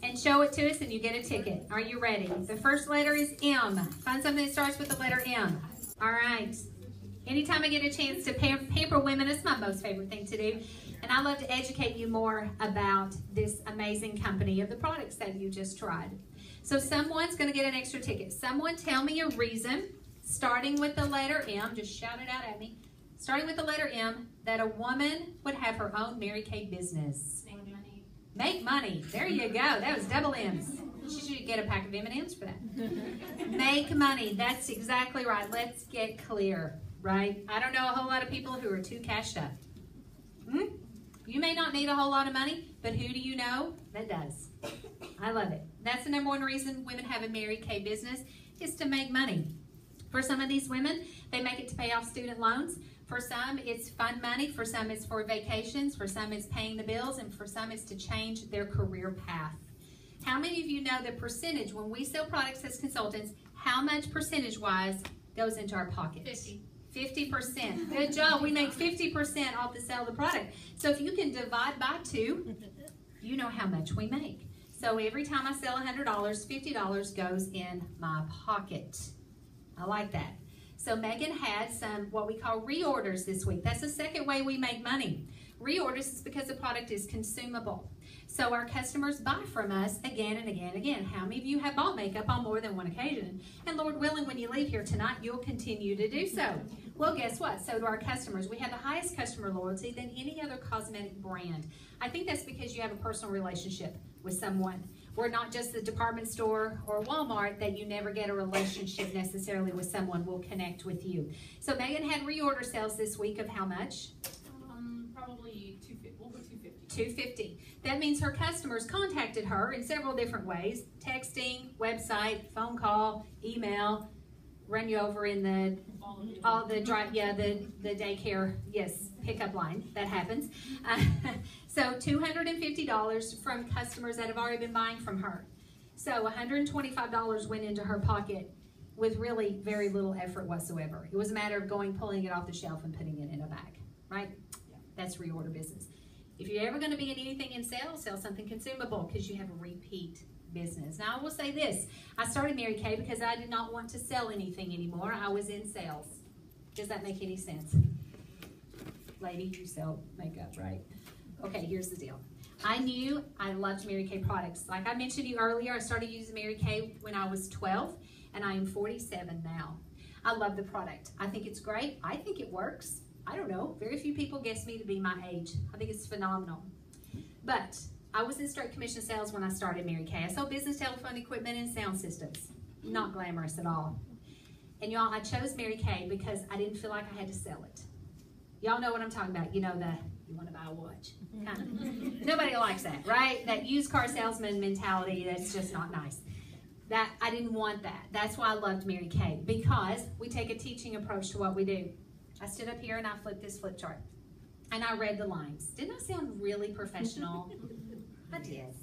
and show it to us, and you get a ticket. Are you ready? The first letter is M. Find something that starts with the letter M. All right. Anytime I get a chance to pamper women, it's my most favorite thing to do. And I love to educate you more about this amazing company of the products that you just tried. So someone's going to get an extra ticket. Someone tell me a reason, starting with the letter M, just shout it out at me, starting with the letter M, that a woman would have her own Mary Kay business. Make money. Make money. There you go. That was double M's. She should get a pack of M&M's for that. Make money. That's exactly right. Let's get clear, right? I don't know a whole lot of people who are too cashed up. You may not need a whole lot of money, but who do you know that does? I love it. That's the #1 reason women have a Mary Kay business is to make money. For some of these women, they make it to pay off student loans. For some, it's fun money. For some, it's for vacations. For some, it's paying the bills. And for some, it's to change their career path. How many of you know the percentage, when we sell products as consultants, how much percentage-wise goes into our pockets? 50%. Good job. We make 50% off the sale of the product. So if you can divide by 2, you know how much we make. So every time I sell $100, $50 goes in my pocket. I like that. So Megan had some what we call reorders this week. That's the second way we make money. Reorders is because the product is consumable. So our customers buy from us again and again and again. How many of you have bought makeup on more than one occasion? And Lord willing, when you leave here tonight, you'll continue to do so. Well, guess what? So do our customers. We have the highest customer loyalty than any other cosmetic brand. I think that's because you have a personal relationship with someone. We're not just the department store or Walmart that you never get a relationship necessarily with someone. Will connect with you. So Megan had reorder sales this week of how much? Probably 250. We'll go 250. $250. That means her customers contacted her in several different ways: texting, website, phone call, email. Run you over in the daycare, yes, pickup line. That happens. So $250 from customers that have already been buying from her. So $125 went into her pocket with really very little effort whatsoever. It was a matter of pulling it off the shelf and putting it in a bag, right? Yeah. That's reorder business. If you're ever going to be in anything in sales, sell something consumable because you have a repeat business. Now I will say this, I started Mary Kay because I did not want to sell anything anymore. I was in sales. Does that make any sense? Lady, you sell makeup, right? Okay, here's the deal. I knew I loved Mary Kay products. Like I mentioned to you earlier, I started using Mary Kay when I was 12 and I am 47 now. I love the product. I think it's great. I think it works. I don't know. Very few people guess me to be my age. I think it's phenomenal. But I was in straight commission sales when I started Mary Kay. I sold business telephone equipment and sound systems. Not glamorous at all. And y'all, I chose Mary Kay because I didn't feel like I had to sell it. Y'all know what I'm talking about. You know you want to buy a watch. Kind of. Nobody likes that, right? That used car salesman mentality, that's just not nice. That I didn't want that. That's why I loved Mary Kay, because we take a teaching approach to what we do. I stood up here and I flipped this flip chart. And I read the lines. Didn't I sound really professional? I did.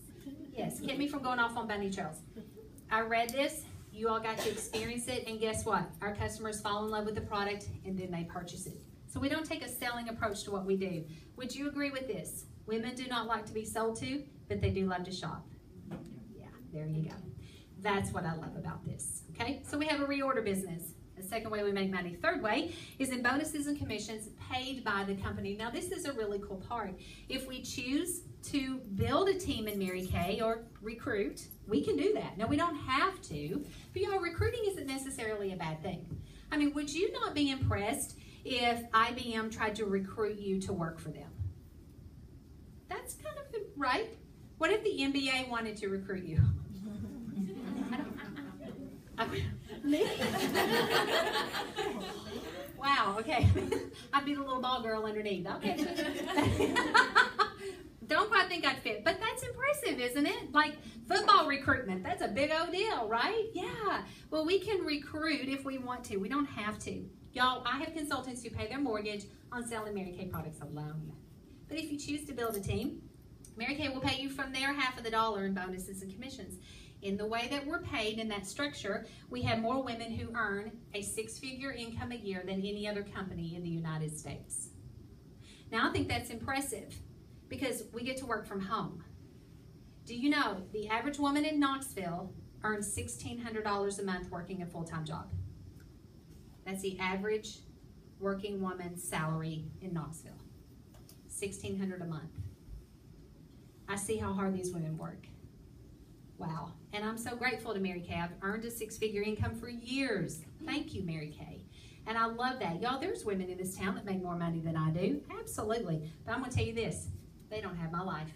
Yes, kept me from going off on bunny trails. I read this, you all got to experience it, and guess what? Our customers fall in love with the product and then they purchase it. So we don't take a selling approach to what we do. Would you agree with this? Women do not like to be sold to, but they do love to shop. Yeah, there you go. That's what I love about this, okay? So we have a reorder business. The second way we make money. Third way is in bonuses and commissions paid by the company. Now this is a really cool part. If we choose to build a team in Mary Kay or recruit, we can do that. Now we don't have to, but y'all, recruiting isn't necessarily a bad thing. I mean, would you not be impressed if IBM tried to recruit you to work for them? That's kind of right. What if the NBA wanted to recruit you? Me? Wow, okay. I'd be the little ball girl underneath. Okay. Don't quite think I'd fit, but that's impressive, isn't it? Like football recruitment, that's a big old deal, right? Yeah. Well, we can recruit if we want to. We don't have to. Y'all, I have consultants who pay their mortgage on selling Mary Kay products alone. But if you choose to build a team, Mary Kay will pay you from their half of the dollar in bonuses and commissions. In the way that we're paid in that structure, we have more women who earn a six-figure income a year than any other company in the United States. Now, I think that's impressive because we get to work from home. Do you know the average woman in Knoxville earns $1,600 a month working a full-time job? That's the average working woman's salary in Knoxville. $1,600 a month. I see how hard these women work. Wow. And I'm so grateful to Mary Kay. I've earned a six-figure income for years. Thank you, Mary Kay. And I love that. Y'all, there's women in this town that make more money than I do. Absolutely. But I'm going to tell you this. They don't have my life.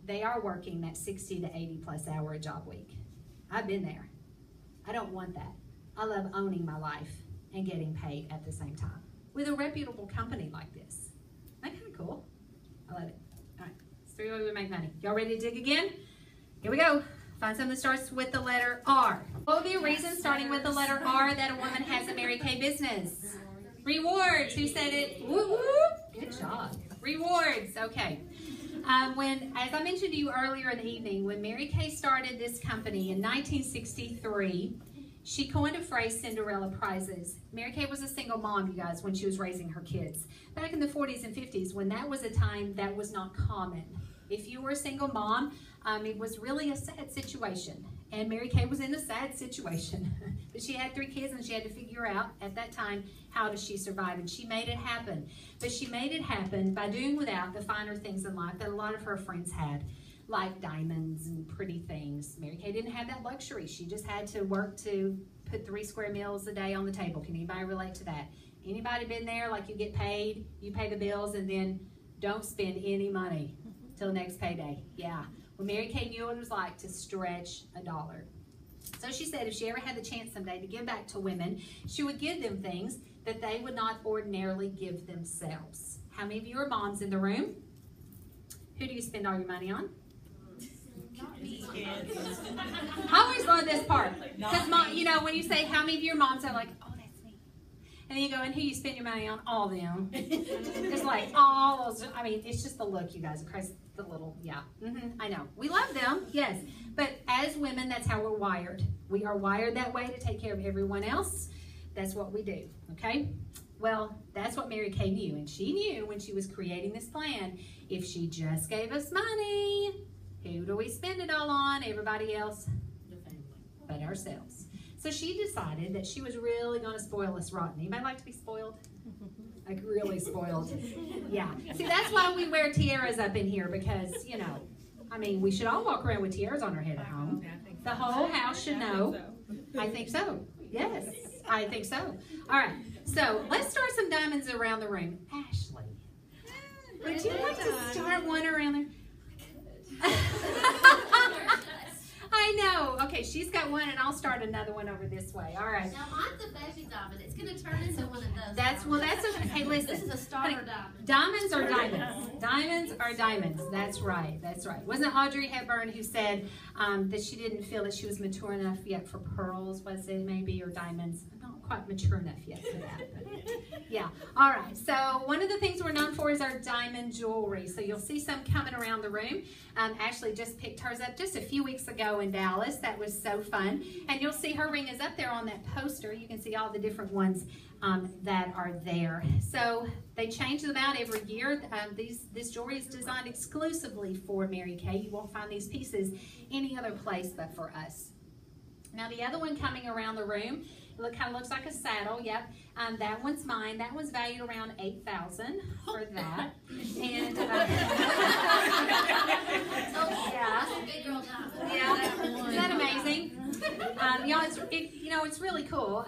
They are working that 60 to 80 plus hour a job week. I've been there. I don't want that. I love owning my life and getting paid at the same time with a reputable company like this. Isn't that kind of cool? I love it. All right. It's 3 ways we make money. Y'all ready to dig again? Here we go. Find something that starts with the letter R. What would be a reason starting with the letter R that a woman has a Mary Kay business? Rewards. Who said it? Woo woo. Good job. Rewards. Okay. As I mentioned to you earlier in the evening, when Mary Kay started this company in 1963, she coined a phrase, Cinderella prizes. Mary Kay was a single mom, you guys, when she was raising her kids. Back in the 40s and 50s, when that was a time that was not common. If you were a single mom, it was really a sad situation. And Mary Kay was in a sad situation. But she had 3 kids, and she had to figure out at that time, how does she survive? And she made it happen. But she made it happen by doing without the finer things in life that a lot of her friends had, like diamonds and pretty things. Mary Kay didn't have that luxury. She just had to work to put 3 square meals a day on the table. Can anybody relate to that? Anybody been there? Like, you get paid, you pay the bills, and then don't spend any money till the next payday. Yeah. Well, Mary Kay knew what it was like to stretch $1. So she said if she ever had the chance someday to give back to women, she would give them things that they would not ordinarily give themselves. How many of you are moms in the room? Who do you spend all your money on? Not me. I always love this part. Because, you know, when you say how many of your moms are like, oh, that's me. And then you go, and who you spend your money on? All of them. It's like all those. I mean, it's just the look, you guys. Across the little, yeah. I know. We love them, yes. But as women, that's how we're wired. We are wired that way to take care of everyone else. That's what we do, okay? Well, that's what Mary Kay knew. And she knew when she was creating this plan, if she just gave us money, who do we spend it all on? Everybody else? The family. But ourselves. So she decided that she was really going to spoil us rotten. Anybody like to be spoiled? Like really spoiled. Yeah. See, that's why we wear tiaras up in here, because, you know, I mean, we should all walk around with tiaras on our head at home. The whole house should know. I think so. Yes, I think so. All right. So let's start some diamonds around the room. Ashley, would you like to start one around there? I know. Okay, she's got one, and I'll start another one over this way. All right. Now mine's a fashion diamond. It's going to turn into one of those. That's okay. Hey, listen. This is a starter diamond. Diamonds are diamonds. Diamonds are diamonds. That's right. That's right. Wasn't it Audrey Hepburn who said that she didn't feel that she was mature enough yet for pearls? Was it maybe, or diamonds? I'm not quite mature enough yet for that. But yeah. All right. So one of the things we're known for is our diamond jewelry. So you'll see some coming around the room. Ashley just picked hers up just a few weeks ago in Dallas. That was so fun. And you'll see her ring is up there on that poster. You can see all the different ones that are there. So they change them out every year. This jewelry is designed exclusively for Mary Kay. You won't find these pieces any other place but for us. Now the other one coming around the room, it kind of looks like a saddle. Yep, that one's mine. That one's valued around $8,000 for that. And yeah, isn't that amazing? It's really cool.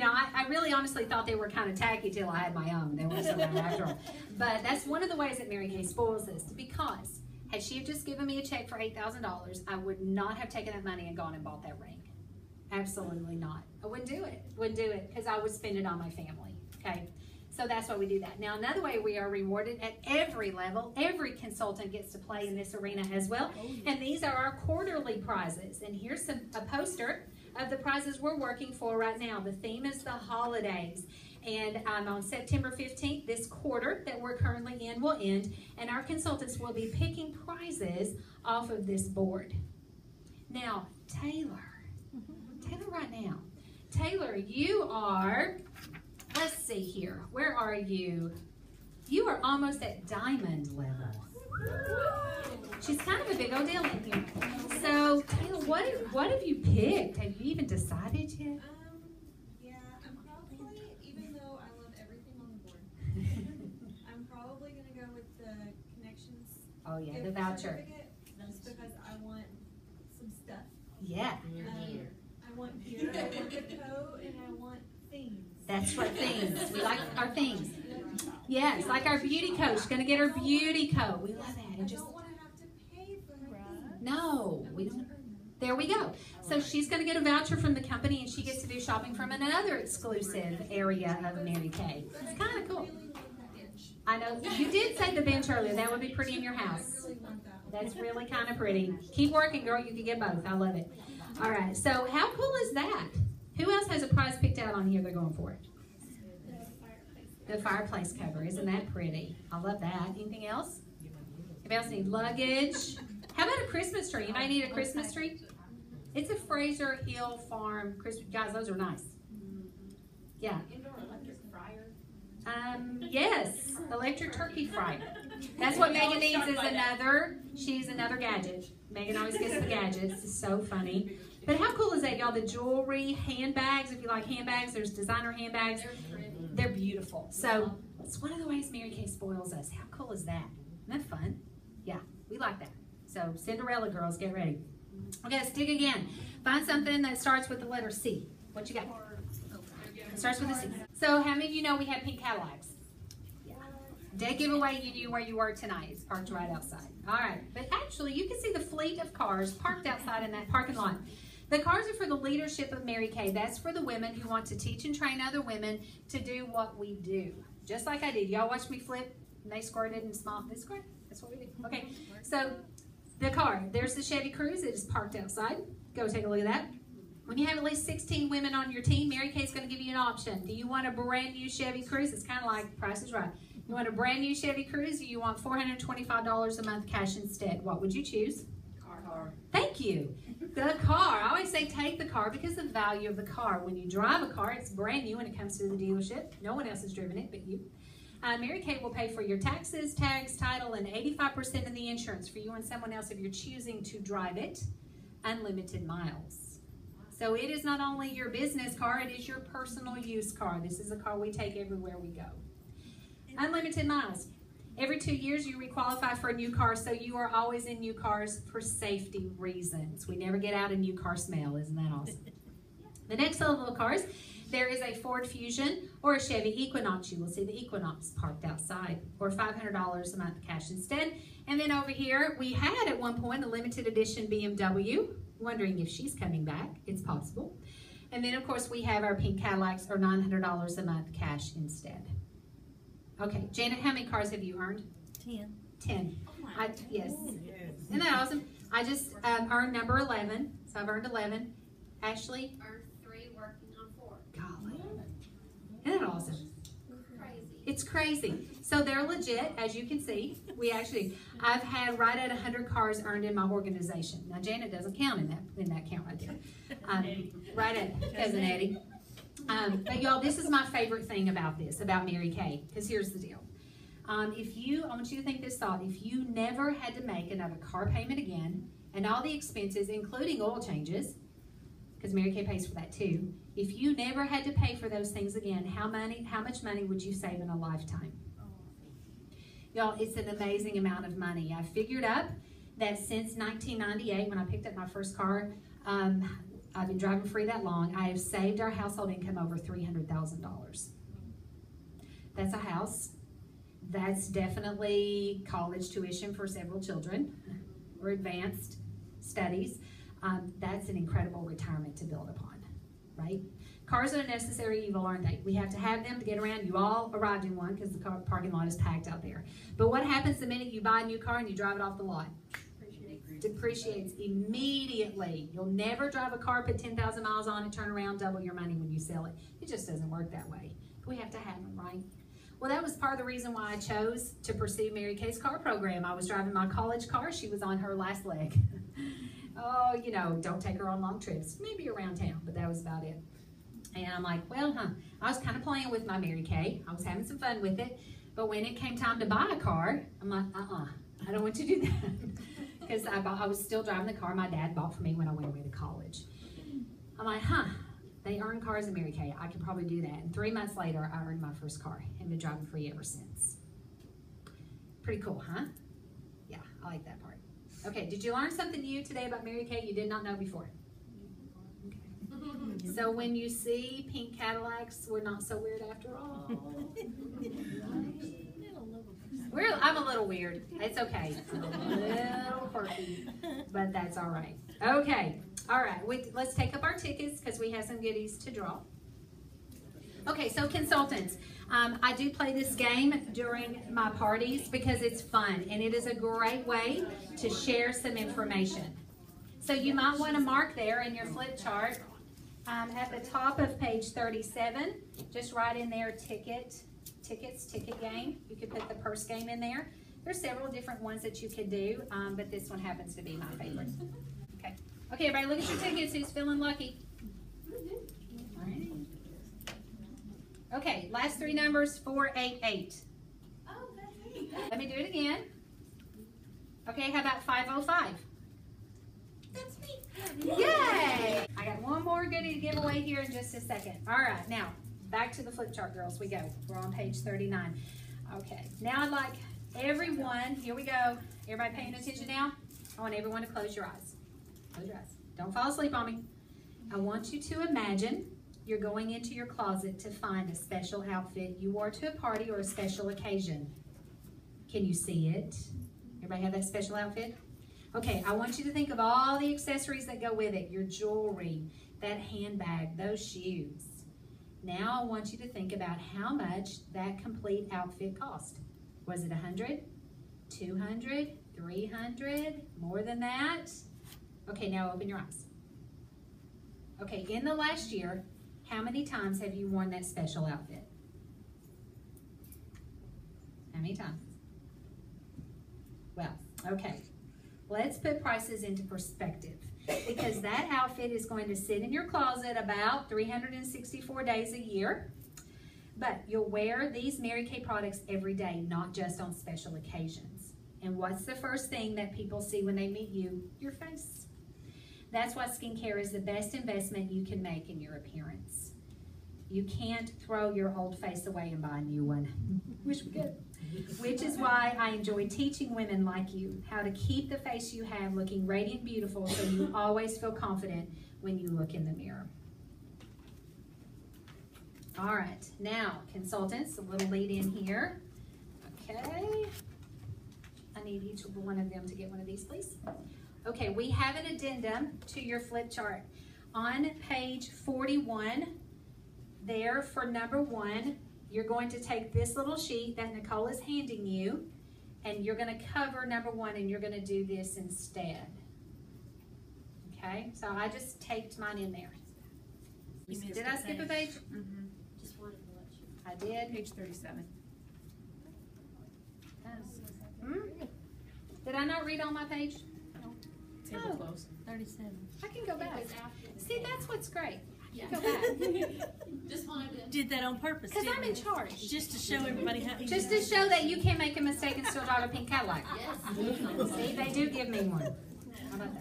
I really honestly thought they were kind of tacky till I had my own. They were so natural. But that's one of the ways that Mary Kay spoils this, because had she have just given me a check for $8,000, I would not have taken that money and gone and bought that ring. Absolutely not. I wouldn't do it. Wouldn't do it, because I would spend it on my family. Okay. So that's why we do that. Now, another way we are rewarded at every level, every consultant gets to play in this arena as well. And these are our quarterly prizes. And here's a poster of the prizes we're working for right now. The theme is the holidays. And on September 15th, this quarter that we're currently in will end. And our consultants will be picking prizes off of this board. Now, Taylor right now. Taylor, you are... Let's see here. Where are you? You are almost at diamond level. She's kind of a big old deal in here. So, Taylor, what have you picked? Have you even decided yet? Yeah, I'm probably, even though I love everything on the board, I'm probably going to go with the connections. Oh, yeah, the voucher. Just because I want some stuff. Yeah. I want gear, I want a coat, and I want themes. That's right, themes. We like our themes. Yes, like our beauty coat. She's going to get her beauty coat. We love that. I don't want to have to pay for her themes. No, we don't. There we go. So she's going to get a voucher from the company, and she gets to do shopping from another exclusive area of Mary Kay. It's kind of cool. I know. You did say the bench earlier. That would be pretty in your house. That's really kind of pretty. Keep working, girl. You can get both. I love it. All right. So how cool is that? Who else has a prize picked out on here they're going for? The fireplace cover. Isn't that pretty? I love that. Anything else? Anybody else need luggage? How about a Christmas tree? Anybody need a Christmas tree? It's a Fraser Hill Farm Christmas. Guys, those are nice. Yeah. Indoor electric fryer. Yes. Electric turkey fryer. That's what Megan needs is she's another gadget. Megan always gets the gadgets. It's so funny. But how cool is that, y'all? The jewelry, handbags, if you like handbags, there's designer handbags. They're beautiful. So it's one of the ways Mary Kay spoils us. How cool is that? Isn't that fun? Yeah, we like that. So Cinderella girls, get ready. Okay, let's dig again. Find something that starts with the letter C. What you got? It starts with a C. So how many of you know we have pink Cadillacs? Yeah. Dead giveaway, you knew where you were tonight. It's parked right outside. All right. But actually, you can see the fleet of cars parked outside in that parking lot. The cars are for the leadership of Mary Kay. That's for the women who want to teach and train other women to do what we do. Just like I did. Y'all watched me flip, and they squirted and smiled. They squirted. That's what we did. Okay. So the car. There's the Chevy Cruze. It is parked outside. Go take a look at that. When you have at least 16 women on your team, Mary Kay's going to give you an option. Do you want a brand new Chevy Cruze? It's kind of like Price is Right. You want a brand new Chevy Cruze, or you want $425 a month cash instead? What would you choose? Car. Thank you. The car. I always say take the car because of the value of the car. When you drive a car, it's brand new when it comes to the dealership. No one else has driven it but you. Mary Kay will pay for your taxes, tags, title, and 85% of the insurance for you and someone else if you're choosing to drive it. Unlimited miles. So it is not only your business car, it is your personal use car. This is a car we take everywhere we go. Unlimited miles. Every 2 years you requalify for a new car, so you are always in new cars for safety reasons. We never get out a new car smell. Isn't that awesome? The next level of cars, there is a Ford Fusion or a Chevy Equinox. You will see the Equinox parked outside, or $500 a month cash instead. And then over here, we had at one point a limited edition BMW. Wondering if she's coming back. It's possible. And then, of course, we have our pink Cadillacs, or $900 a month cash instead. Okay, Janet, how many cars have you earned? 10. 10. Yes. Isn't that awesome? I just earned number 11, so I've earned 11. Ashley? Earned 3, working on 4. Golly. Isn't that awesome? Crazy. It's crazy. So they're legit, as you can see. I've had right at 100 cars earned in my organization. Now, Janet doesn't count in that count right there. Right at Cousin Eddie. But y'all, this is my favorite thing about Mary Kay, because here's the deal. I want you to think this thought. If you never had to make another car payment again, and all the expenses, including oil changes, because Mary Kay pays for that too, if you never had to pay for those things again, how much money would you save in a lifetime? Y'all, it's an amazing amount of money. I figured up that since 1998, when I picked up my first car, I've been driving free that long, I have saved our household income over $300,000. That's a house. That's definitely college tuition for several children, or advanced studies. That's an incredible retirement to build upon, right? Cars are a necessary evil, aren't they? We have to have them to get around. You all arrived in one because the parking lot is packed out there. But what happens the minute you buy a new car and you drive it off the lot? Depreciates immediately. You'll never drive a car, put 10,000 miles on it, turn around, double your money when you sell it. It just doesn't work that way. We have to have them, right? Well, that was part of the reason why I chose to pursue Mary Kay's car program. I was driving my college car. She was on her last leg. Oh, don't take her on long trips. Maybe around town, but that was about it. And I'm like, I was kind of playing with my Mary Kay. I was having some fun with it. But when it came time to buy a car, I'm like, I don't want to do that. Because I was still driving the car my dad bought for me when I went away to college. I'm like, they earn cars in Mary Kay. I could probably do that. And 3 months later, I earned my first car and been driving free ever since. Pretty cool, huh? Yeah, I like that part. Okay, did you learn something new today about Mary Kay you did not know before? Okay. So when you see pink Cadillacs, we're not so weird after all. I'm a little weird. It's okay. I'm a little quirky, but that's all right. Okay. All right. Let's take up our tickets because we have some goodies to draw. Okay, so consultants. I do play this game during my parties because it's fun, and it is a great way to share some information. So you might want to mark there in your flip chart at the top of page 37, just write in there ticket game. You could put the purse game in there. There's several different ones that you could do, but this one happens to be my favorite. Okay, everybody look at your tickets. Who's feeling lucky? All right. Okay, last 3 numbers, 488. Oh, that's me. Let me do it again. Okay, how about 505? That's me. Yay! I got one more goodie to give away here in just a second. All right, now back to the flip chart, girls. We go. We're on page 39. Okay, now I'd like everyone, here we go. Everybody paying attention now? I want everyone to close your eyes. Close your eyes. Don't fall asleep on me. I want you to imagine you're going into your closet to find a special outfit you wore to a party or a special occasion. Can you see it? Everybody have that special outfit? Okay, I want you to think of all the accessories that go with it, your jewelry, that handbag, those shoes. Now I want you to think about how much that complete outfit cost. Was it 100, 200, 300, more than that? Okay, now open your eyes. Okay, in the last year, how many times have you worn that special outfit? How many times? Well, okay. Let's put prices into perspective because that outfit is going to sit in your closet about 364 days a year. But you'll wear these Mary Kay products every day, not just on special occasions. And what's the first thing that people see when they meet you? Your face. That's why skincare is the best investment you can make in your appearance. You can't throw your old face away and buy a new one. Wish we could. Which is why I enjoy teaching women like you how to keep the face you have looking radiant beautiful so you always feel confident when you look in the mirror. All right, now consultants, a little lead in here. Okay, I need each one of them to get one of these, please. Okay, we have an addendum to your flip chart. On page 41, there for number 1, you're going to take this little sheet that Nicole is handing you, and you're going to cover number 1, and you're going to do this instead. Okay, so I just taped mine in there. Did I skip a page? Mm-hmm. Just wanted to let you. I did. Page 37. Did I not read on my page? Table close. 37. I can go back. See, that's what's great. Yeah. Go back. Just wanted to. Did that on purpose. Because didn't I'm in you? charge. Just to show everybody how easy Just it to is. show that you can make a mistake and still drive a pink Cadillac. Yes. See, they do give me one. How about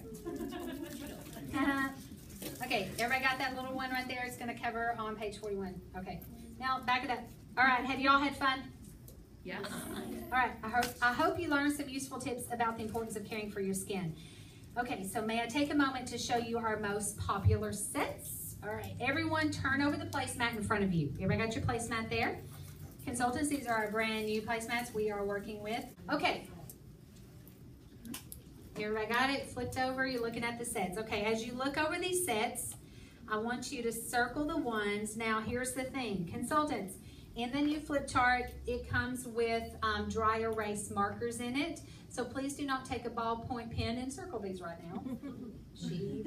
that? Okay, everybody got that little one right there? It's going to cover on page 41. Okay, now back it up. All right, have you all had fun? Yes. All right, I hope you learned some useful tips about the importance of caring for your skin. Okay, so may I take a moment to show you our most popular sets? All right, everyone turn over the placemat in front of you. Everybody got your placemat there? Consultants, these are our brand new placemats we are working with. Okay. Everybody got it? Flipped over, you're looking at the sets. Okay, as you look over these sets, I want you to circle the ones. Now, here's the thing. Consultants, in the new flip chart, it comes with dry erase markers in it. So please do not take a ballpoint pen and circle these right now. She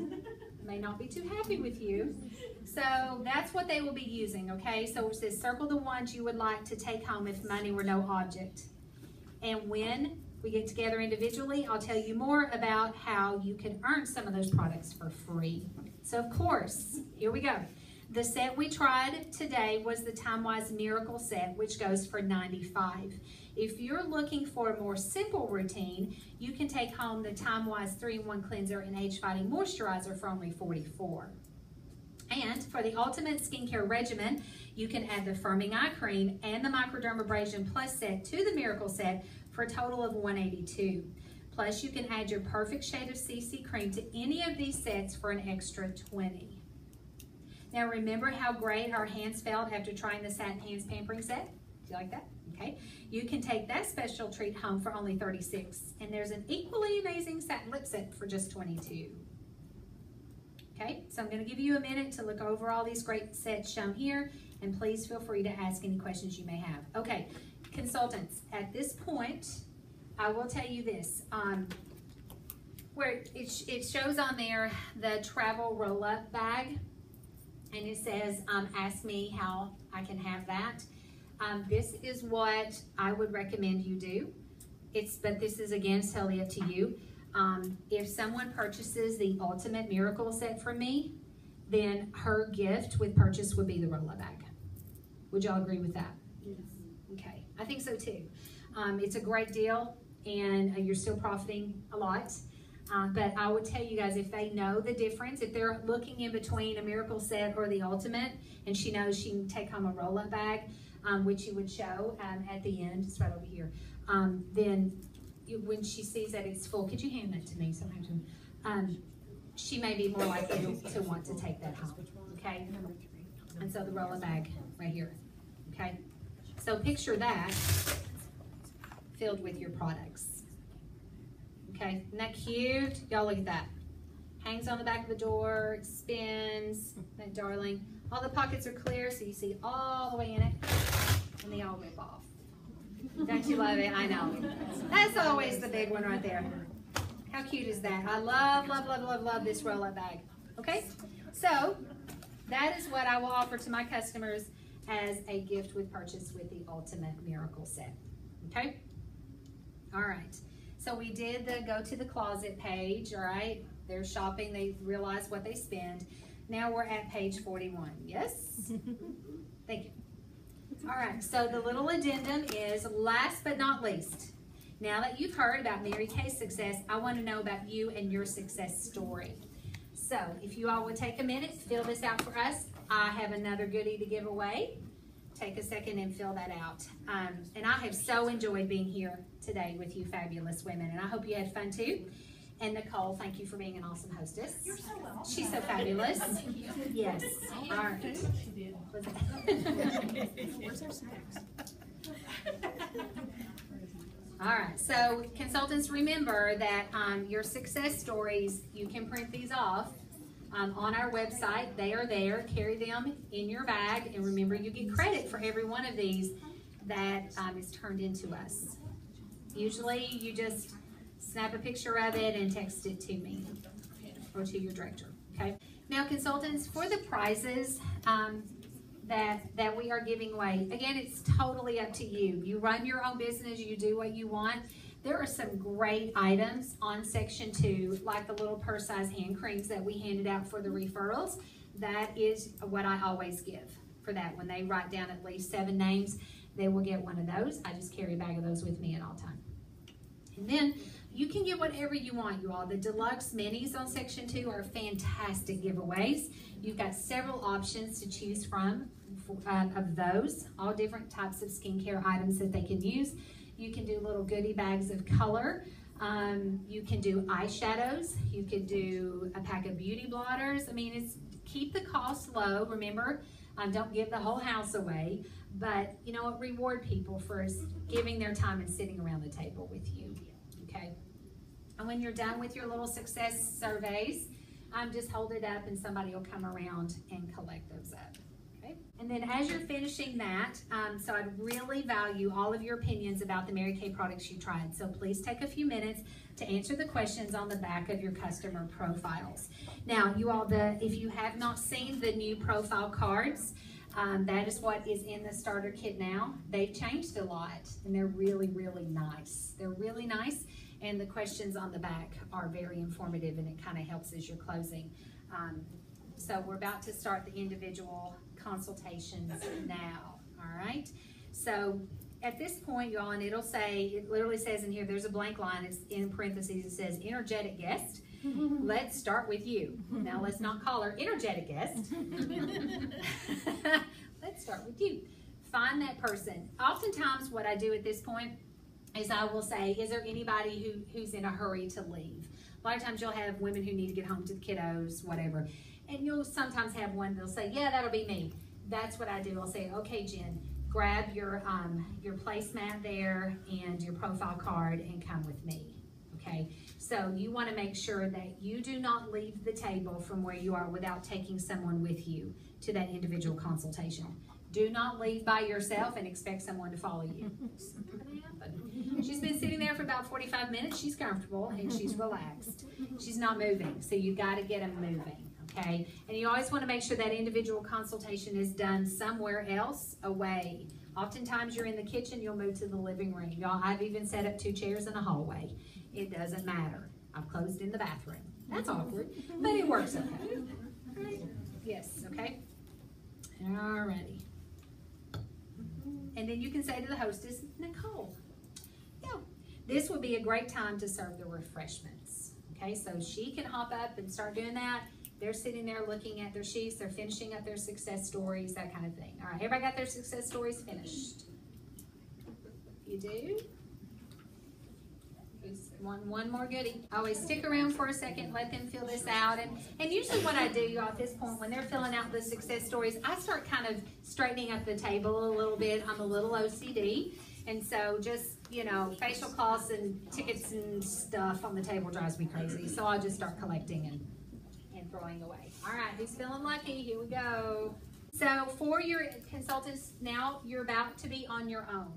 may not be too happy with you. So that's what they will be using, okay? So it says circle the ones you would like to take home if money were no object. And when we get together individually, I'll tell you more about how you can earn some of those products for free. So of course, here we go. The set we tried today was the Time-Wise Miracle set, which goes for $95. If you're looking for a more simple routine, you can take home the Time-Wise 3-in-1 Cleanser and Age Fighting Moisturizer for only $44. And for the Ultimate Skincare Regimen, you can add the Firming Eye Cream and the Microdermabrasion Plus set to the Miracle set for a total of $182. Plus, you can add your perfect shade of CC cream to any of these sets for an extra $20. Now remember how great our hands felt after trying the Satin Hands Pampering set? Do you like that? Okay. You can take that special treat home for only $36. And there's an equally amazing satin lip set for just $22. Okay, so I'm going to give you a minute to look over all these great sets shown here, and please feel free to ask any questions you may have. Okay, consultants, at this point, I will tell you this. Where it shows on there the travel roll-up bag, and it says, ask me how I can have that. This is what I would recommend you do. But this is, again, totally up to you. If someone purchases the Ultimate Miracle set from me, then her gift with purchase would be the roll-up bag. Would y'all agree with that? Yes. Okay, I think so too. It's a great deal, and you're still profiting a lot. But I would tell you guys, if they know the difference, if they're looking in between a Miracle Set or the Ultimate, and she knows she can take home a roll-up bag, which you would show at the end, it's right over here, then when she sees that it's full, could you hand that to me? She may be more likely to want to take that home, okay? And so the roll-up bag right here, okay? So picture that filled with your products. Okay, isn't that cute? Y'all look at that. Hangs on the back of the door, it spins, that darling. All the pockets are clear, so you see all the way in it, and they all rip off. Don't you love it? I know. That's always the big one right there. How cute is that? I love, love, love, love, love this roll-up bag. Okay, so that is what I will offer to my customers as a gift with purchase with the Ultimate Miracle Set. Okay, all right. So we did the go to the closet page, all right? They're shopping, they realize what they spend. Now we're at page 41, yes? Thank you. All right, so the little addendum is last but not least. Now that you've heard about Mary Kay's success, I want to know about you and your success story. So if you all would take a minute, fill this out for us. I have another goodie to give away. Take a second and fill that out. And I have so enjoyed being here today with you fabulous women, and I hope you had fun too. And Nicole, thank you for being an awesome hostess. You're so welcome. She's so fabulous. Yes. All right. She did. Where's our snacks? All right, so consultants, remember that your success stories, you can print these off on our website. They are there. Carry them in your bag, and remember, you get credit for every one of these that is turned into us. Usually, you just snap a picture of it and text it to me or to your director, okay? Now, consultants, for the prizes that we are giving away, again, it's totally up to you. You run your own business, you do what you want. There are some great items on section 2, like the little purse-sized hand creams that we handed out for the referrals. That is what I always give for that. When they write down at least 7 names, they will get one of those. I just carry a bag of those with me at all times. And then you can get whatever you want, you all. The deluxe minis on section 2 are fantastic giveaways. You've got several options to choose from of those, all different types of skincare items that they can use. You can do little goodie bags of color. You can do eyeshadows. You could do a pack of beauty blotters. I mean, keep the cost low. Remember, don't give the whole house away, but you know what? Reward people for giving their time and sitting around the table with you. Okay. And when you're done with your little success surveys, just hold it up and somebody will come around and collect those up. Okay. And then as you're finishing that, so I'd really value all of your opinions about the Mary Kay products you tried. So please take a few minutes to answer the questions on the back of your customer profiles. Now, you all, if you have not seen the new profile cards, that is what is in the starter kit now. They've changed a lot, and they're really, really nice. They're really nice, and the questions on the back are very informative, and it kind of helps as you're closing. So we're about to start the individual consultations now, all right? So at this point, y'all, and it literally says in here, there's a blank line, it's in parentheses, it says energetic guest. Let's start with you. Now let's not call her energetic guest. Let's start with you. Find that person. Oftentimes what I do at this point is I will say, is there anybody who's in a hurry to leave? A lot of times you'll have women who need to get home to the kiddos, whatever. And you'll sometimes have one that'll say, yeah, that'll be me. That's what I do. I'll say, okay, Jen, grab your placemat there and your profile card and come with me. Okay, so you want to make sure that you do not leave the table from where you are without taking someone with you to that individual consultation. Do not leave by yourself and expect someone to follow you. It's not going to happen. She's been sitting there for about 45 minutes. She's comfortable and she's relaxed. She's not moving, so you got to get them moving. Okay, and you always want to make sure that individual consultation is done somewhere else away. Oftentimes you're in the kitchen, you'll move to the living room. Y'all, I've even set up 2 chairs in a hallway. It doesn't matter. I've closed in the bathroom. That's awkward, but it works okay. Right? Yes, okay? Alrighty. And then you can say to the hostess, Nicole, this would be a great time to serve the refreshments. Okay, so she can hop up and start doing that. They're sitting there looking at their sheets. They're finishing up their success stories, that kind of thing. All right, everybody got their success stories finished? You do? One more goodie. Always stick around for a second, let them fill this out. And usually what I do, y'all, at this point, when they're filling out the success stories, I start kind of straightening up the table a little bit. I'm a little OCD. And so just, you know, facial costs and tickets and stuff on the table drives me crazy. So I'll just start collecting and throwing away. All right, who's feeling lucky? Here we go. So for your consultants, now you're about to be on your own.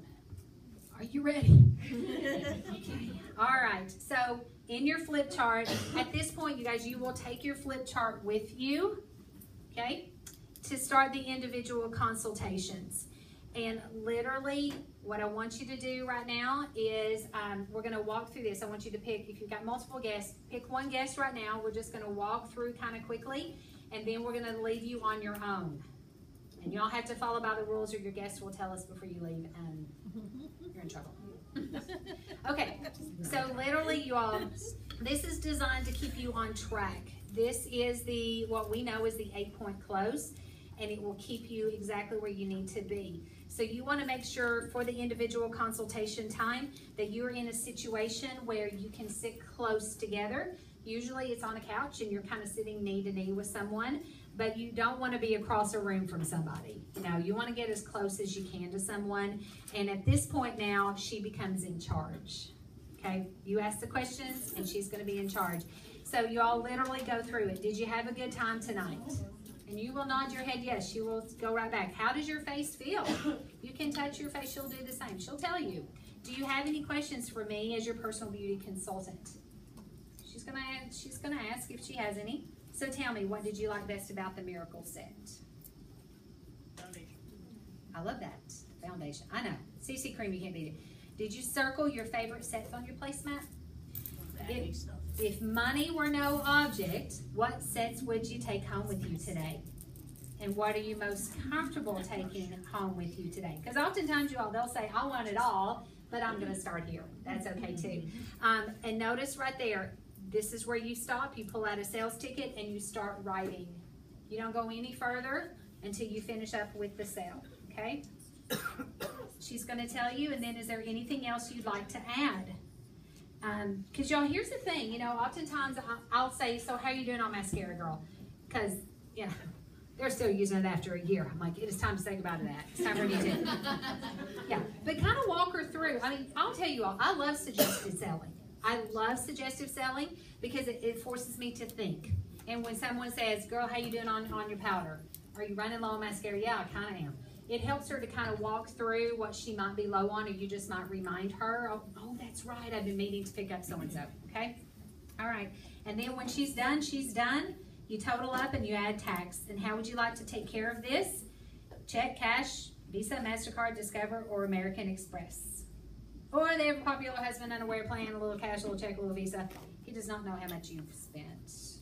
Are you ready? Okay. All right, so in your flip chart, at this point, you guys, you will take your flip chart with you, okay, to start the individual consultations. And literally, what I want you to do right now is we're going to walk through this. I want you to pick, if you've got multiple guests, pick one guest right now. We're just going to walk through kind of quickly, and then we're going to leave you on your own. And y'all have to follow by the rules, or your guests will tell us before you leave, and you're in trouble. Okay, so literally, you all, this is designed to keep you on track. This is what we know is the 8-point close, and it will keep you exactly where you need to be. So you want to make sure for the individual consultation time that you're in a situation where you can sit close together. Usually it's on a couch and you're kind of sitting knee to knee with someone, but you don't want to be across a room from somebody. You know, you want to get as close as you can to someone. And at this point now, she becomes in charge. Okay, you ask the questions and she's going to be in charge. So you all literally go through it. Did you have a good time tonight? And you will nod your head yes. She will go right back. How does your face feel? You can touch your face. She'll do the same. She'll tell you. Do you have any questions for me as your personal beauty consultant? She's gonna ask if she has any. So tell me, what did you like best about the Miracle Set? Foundation. I love that. Foundation. I know. CC Cream, you can't beat it. Did you circle your favorite sets on your placemat? If money were no object, what sets would you take home with you today? And what are you most comfortable taking home with you today? Because oftentimes, they'll say, I want it all, but I'm going to start here. That's okay too. And notice right there, this is where you stop. You pull out a sales ticket and you start writing. You don't go any further until you finish up with the sale, okay? She's going to tell you, and then is there anything else you'd like to add? Because y'all, here's the thing, you know, oftentimes I'll say, so how are you doing on mascara, girl? Because, you know, they're still using it after a year. I'm like, it is time to say goodbye to that. It's time for me to. Yeah, but kind of walk her through. I mean, I'll tell you all, I love suggestive selling. I love suggestive selling because it forces me to think. And when someone says, girl, how you doing on your powder? Are you running low on mascara? Yeah, I kind of am. It helps her to kind of walk through what she might be low on, or you just might remind her, oh, that's right, I've been meaning to pick up so-and-so, okay? All right, and then when she's done, you total up and you add tax. And how would you like to take care of this? Check, cash, Visa, MasterCard, Discover, or American Express. Or they have a popular husband unaware plan, a little cash, a little check, a little Visa. He does not know how much you've spent.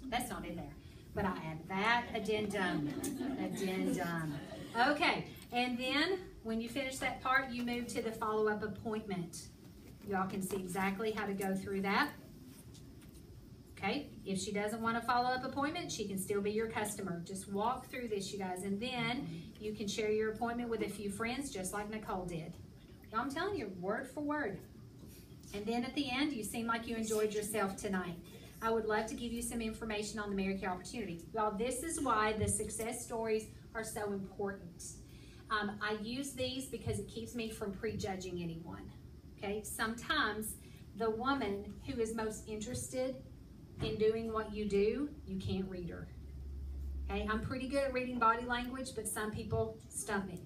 That's not in there. But I add that addendum. Okay, and then when you finish that part, you move to the follow-up appointment. Y'all can see exactly how to go through that. Okay, if she doesn't want a follow-up appointment, she can still be your customer. Just walk through this, you guys, and then you can share your appointment with a few friends, just like Nicole did. Y'all, I'm telling you, word for word. And then at the end, you seem like you enjoyed yourself tonight. I would love to give you some information on the Mary Kay opportunity. Y'all, this is why the success stories are so important. I use these because it keeps me from prejudging anyone. Okay, sometimes the woman who is most interested in doing what you do, you can't read her. Okay, I'm pretty good at reading body language, but some people stump me.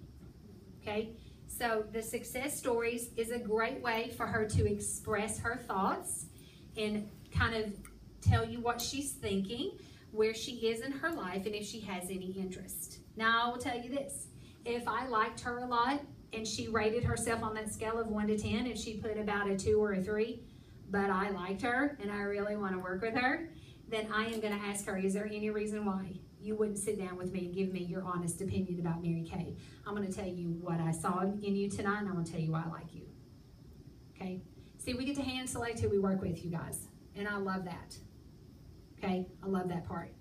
Okay, so the success stories is a great way for her to express her thoughts and kind of tell you what she's thinking, where she is in her life, and if she has any interest. Now, I will tell you this. If I liked her a lot and she rated herself on that scale of 1 to 10, if she put about a 2 or a 3, but I liked her and I really want to work with her, then I am going to ask her, is there any reason why you wouldn't sit down with me and give me your honest opinion about Mary Kay? I'm going to tell you what I saw in you tonight, and I'm going to tell you why I like you. Okay? See, we get to hand select who we work with, you guys. And I love that. Okay, I love that part.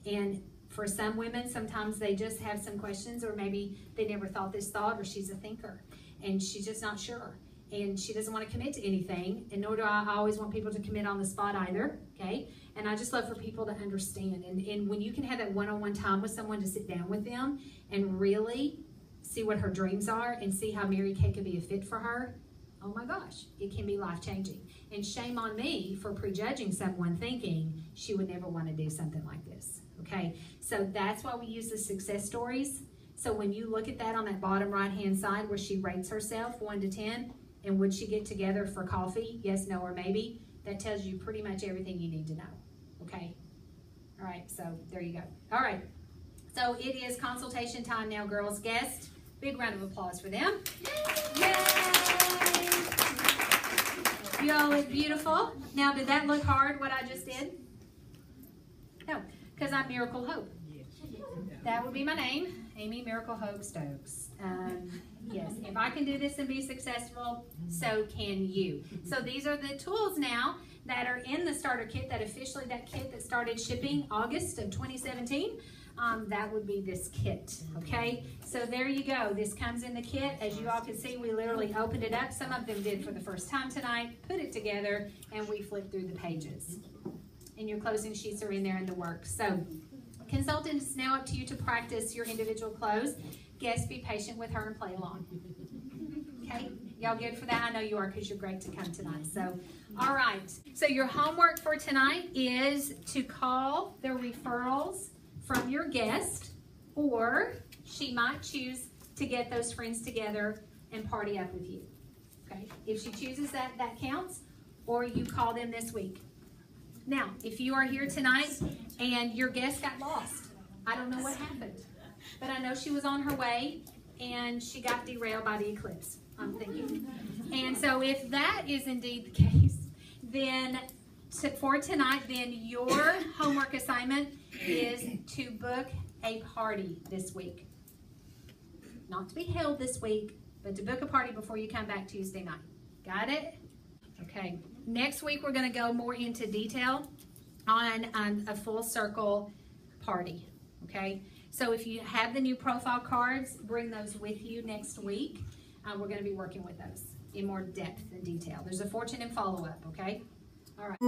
And for some women, sometimes they just have some questions, or maybe they never thought this thought, or she's a thinker and she's just not sure. And she doesn't want to commit to anything, and nor do I always want people to commit on the spot either, okay? And I just love for people to understand. And when you can have that one-on-one time with someone to sit down with them and really see what her dreams are and see how Mary Kay could be a fit for her, oh my gosh, it can be life-changing. And shame on me for prejudging someone thinking she would never want to do something like this, okay? So that's why we use the success stories. So when you look at that on that bottom right-hand side where she rates herself 1 to 10, and would she get together for coffee, yes, no, or maybe, that tells you pretty much everything you need to know, okay? All right, so there you go. All right, so it is consultation time now, girls. Guests, big round of applause for them. Yay! You all look beautiful. Now, did that look hard, what I just did? No, because I'm Miracle Hope. That would be my name, Amy Miracle Hope Stokes. Yes, if I can do this and be successful, so can you. So these are the tools now that are in the starter kit, that kit that started shipping August of 2017. That would be this kit, okay? So there you go. This comes in the kit. As you all can see, we literally opened it up. Some of them did for the first time tonight, put it together, and we flipped through the pages. And your closing sheets are in there in the works. So consultant, it's now up to you to practice your individual close. Guests, be patient with her and play along. Okay? Y'all good for that? I know you are, because you're great to come tonight. So, all right. So your homework for tonight is to call the referrals from your guest, or she might choose to get those friends together and party up with you. Okay? If she chooses that, that counts, or you call them this week. Now, if you are here tonight and your guest got lost, I don't know what happened, but I know she was on her way and she got derailed by the eclipse, I'm thinking. And so if that is indeed the case, then for tonight, then your homework assignment is to book a party this week. Not to be held this week, but to book a party before you come back Tuesday night. Got it? Okay. Next week, we're going to go more into detail on a full circle party. Okay. So if you have the new profile cards, bring those with you next week. We're going to be working with those in more depth and detail. There's a fortune in follow-up, okay? All right.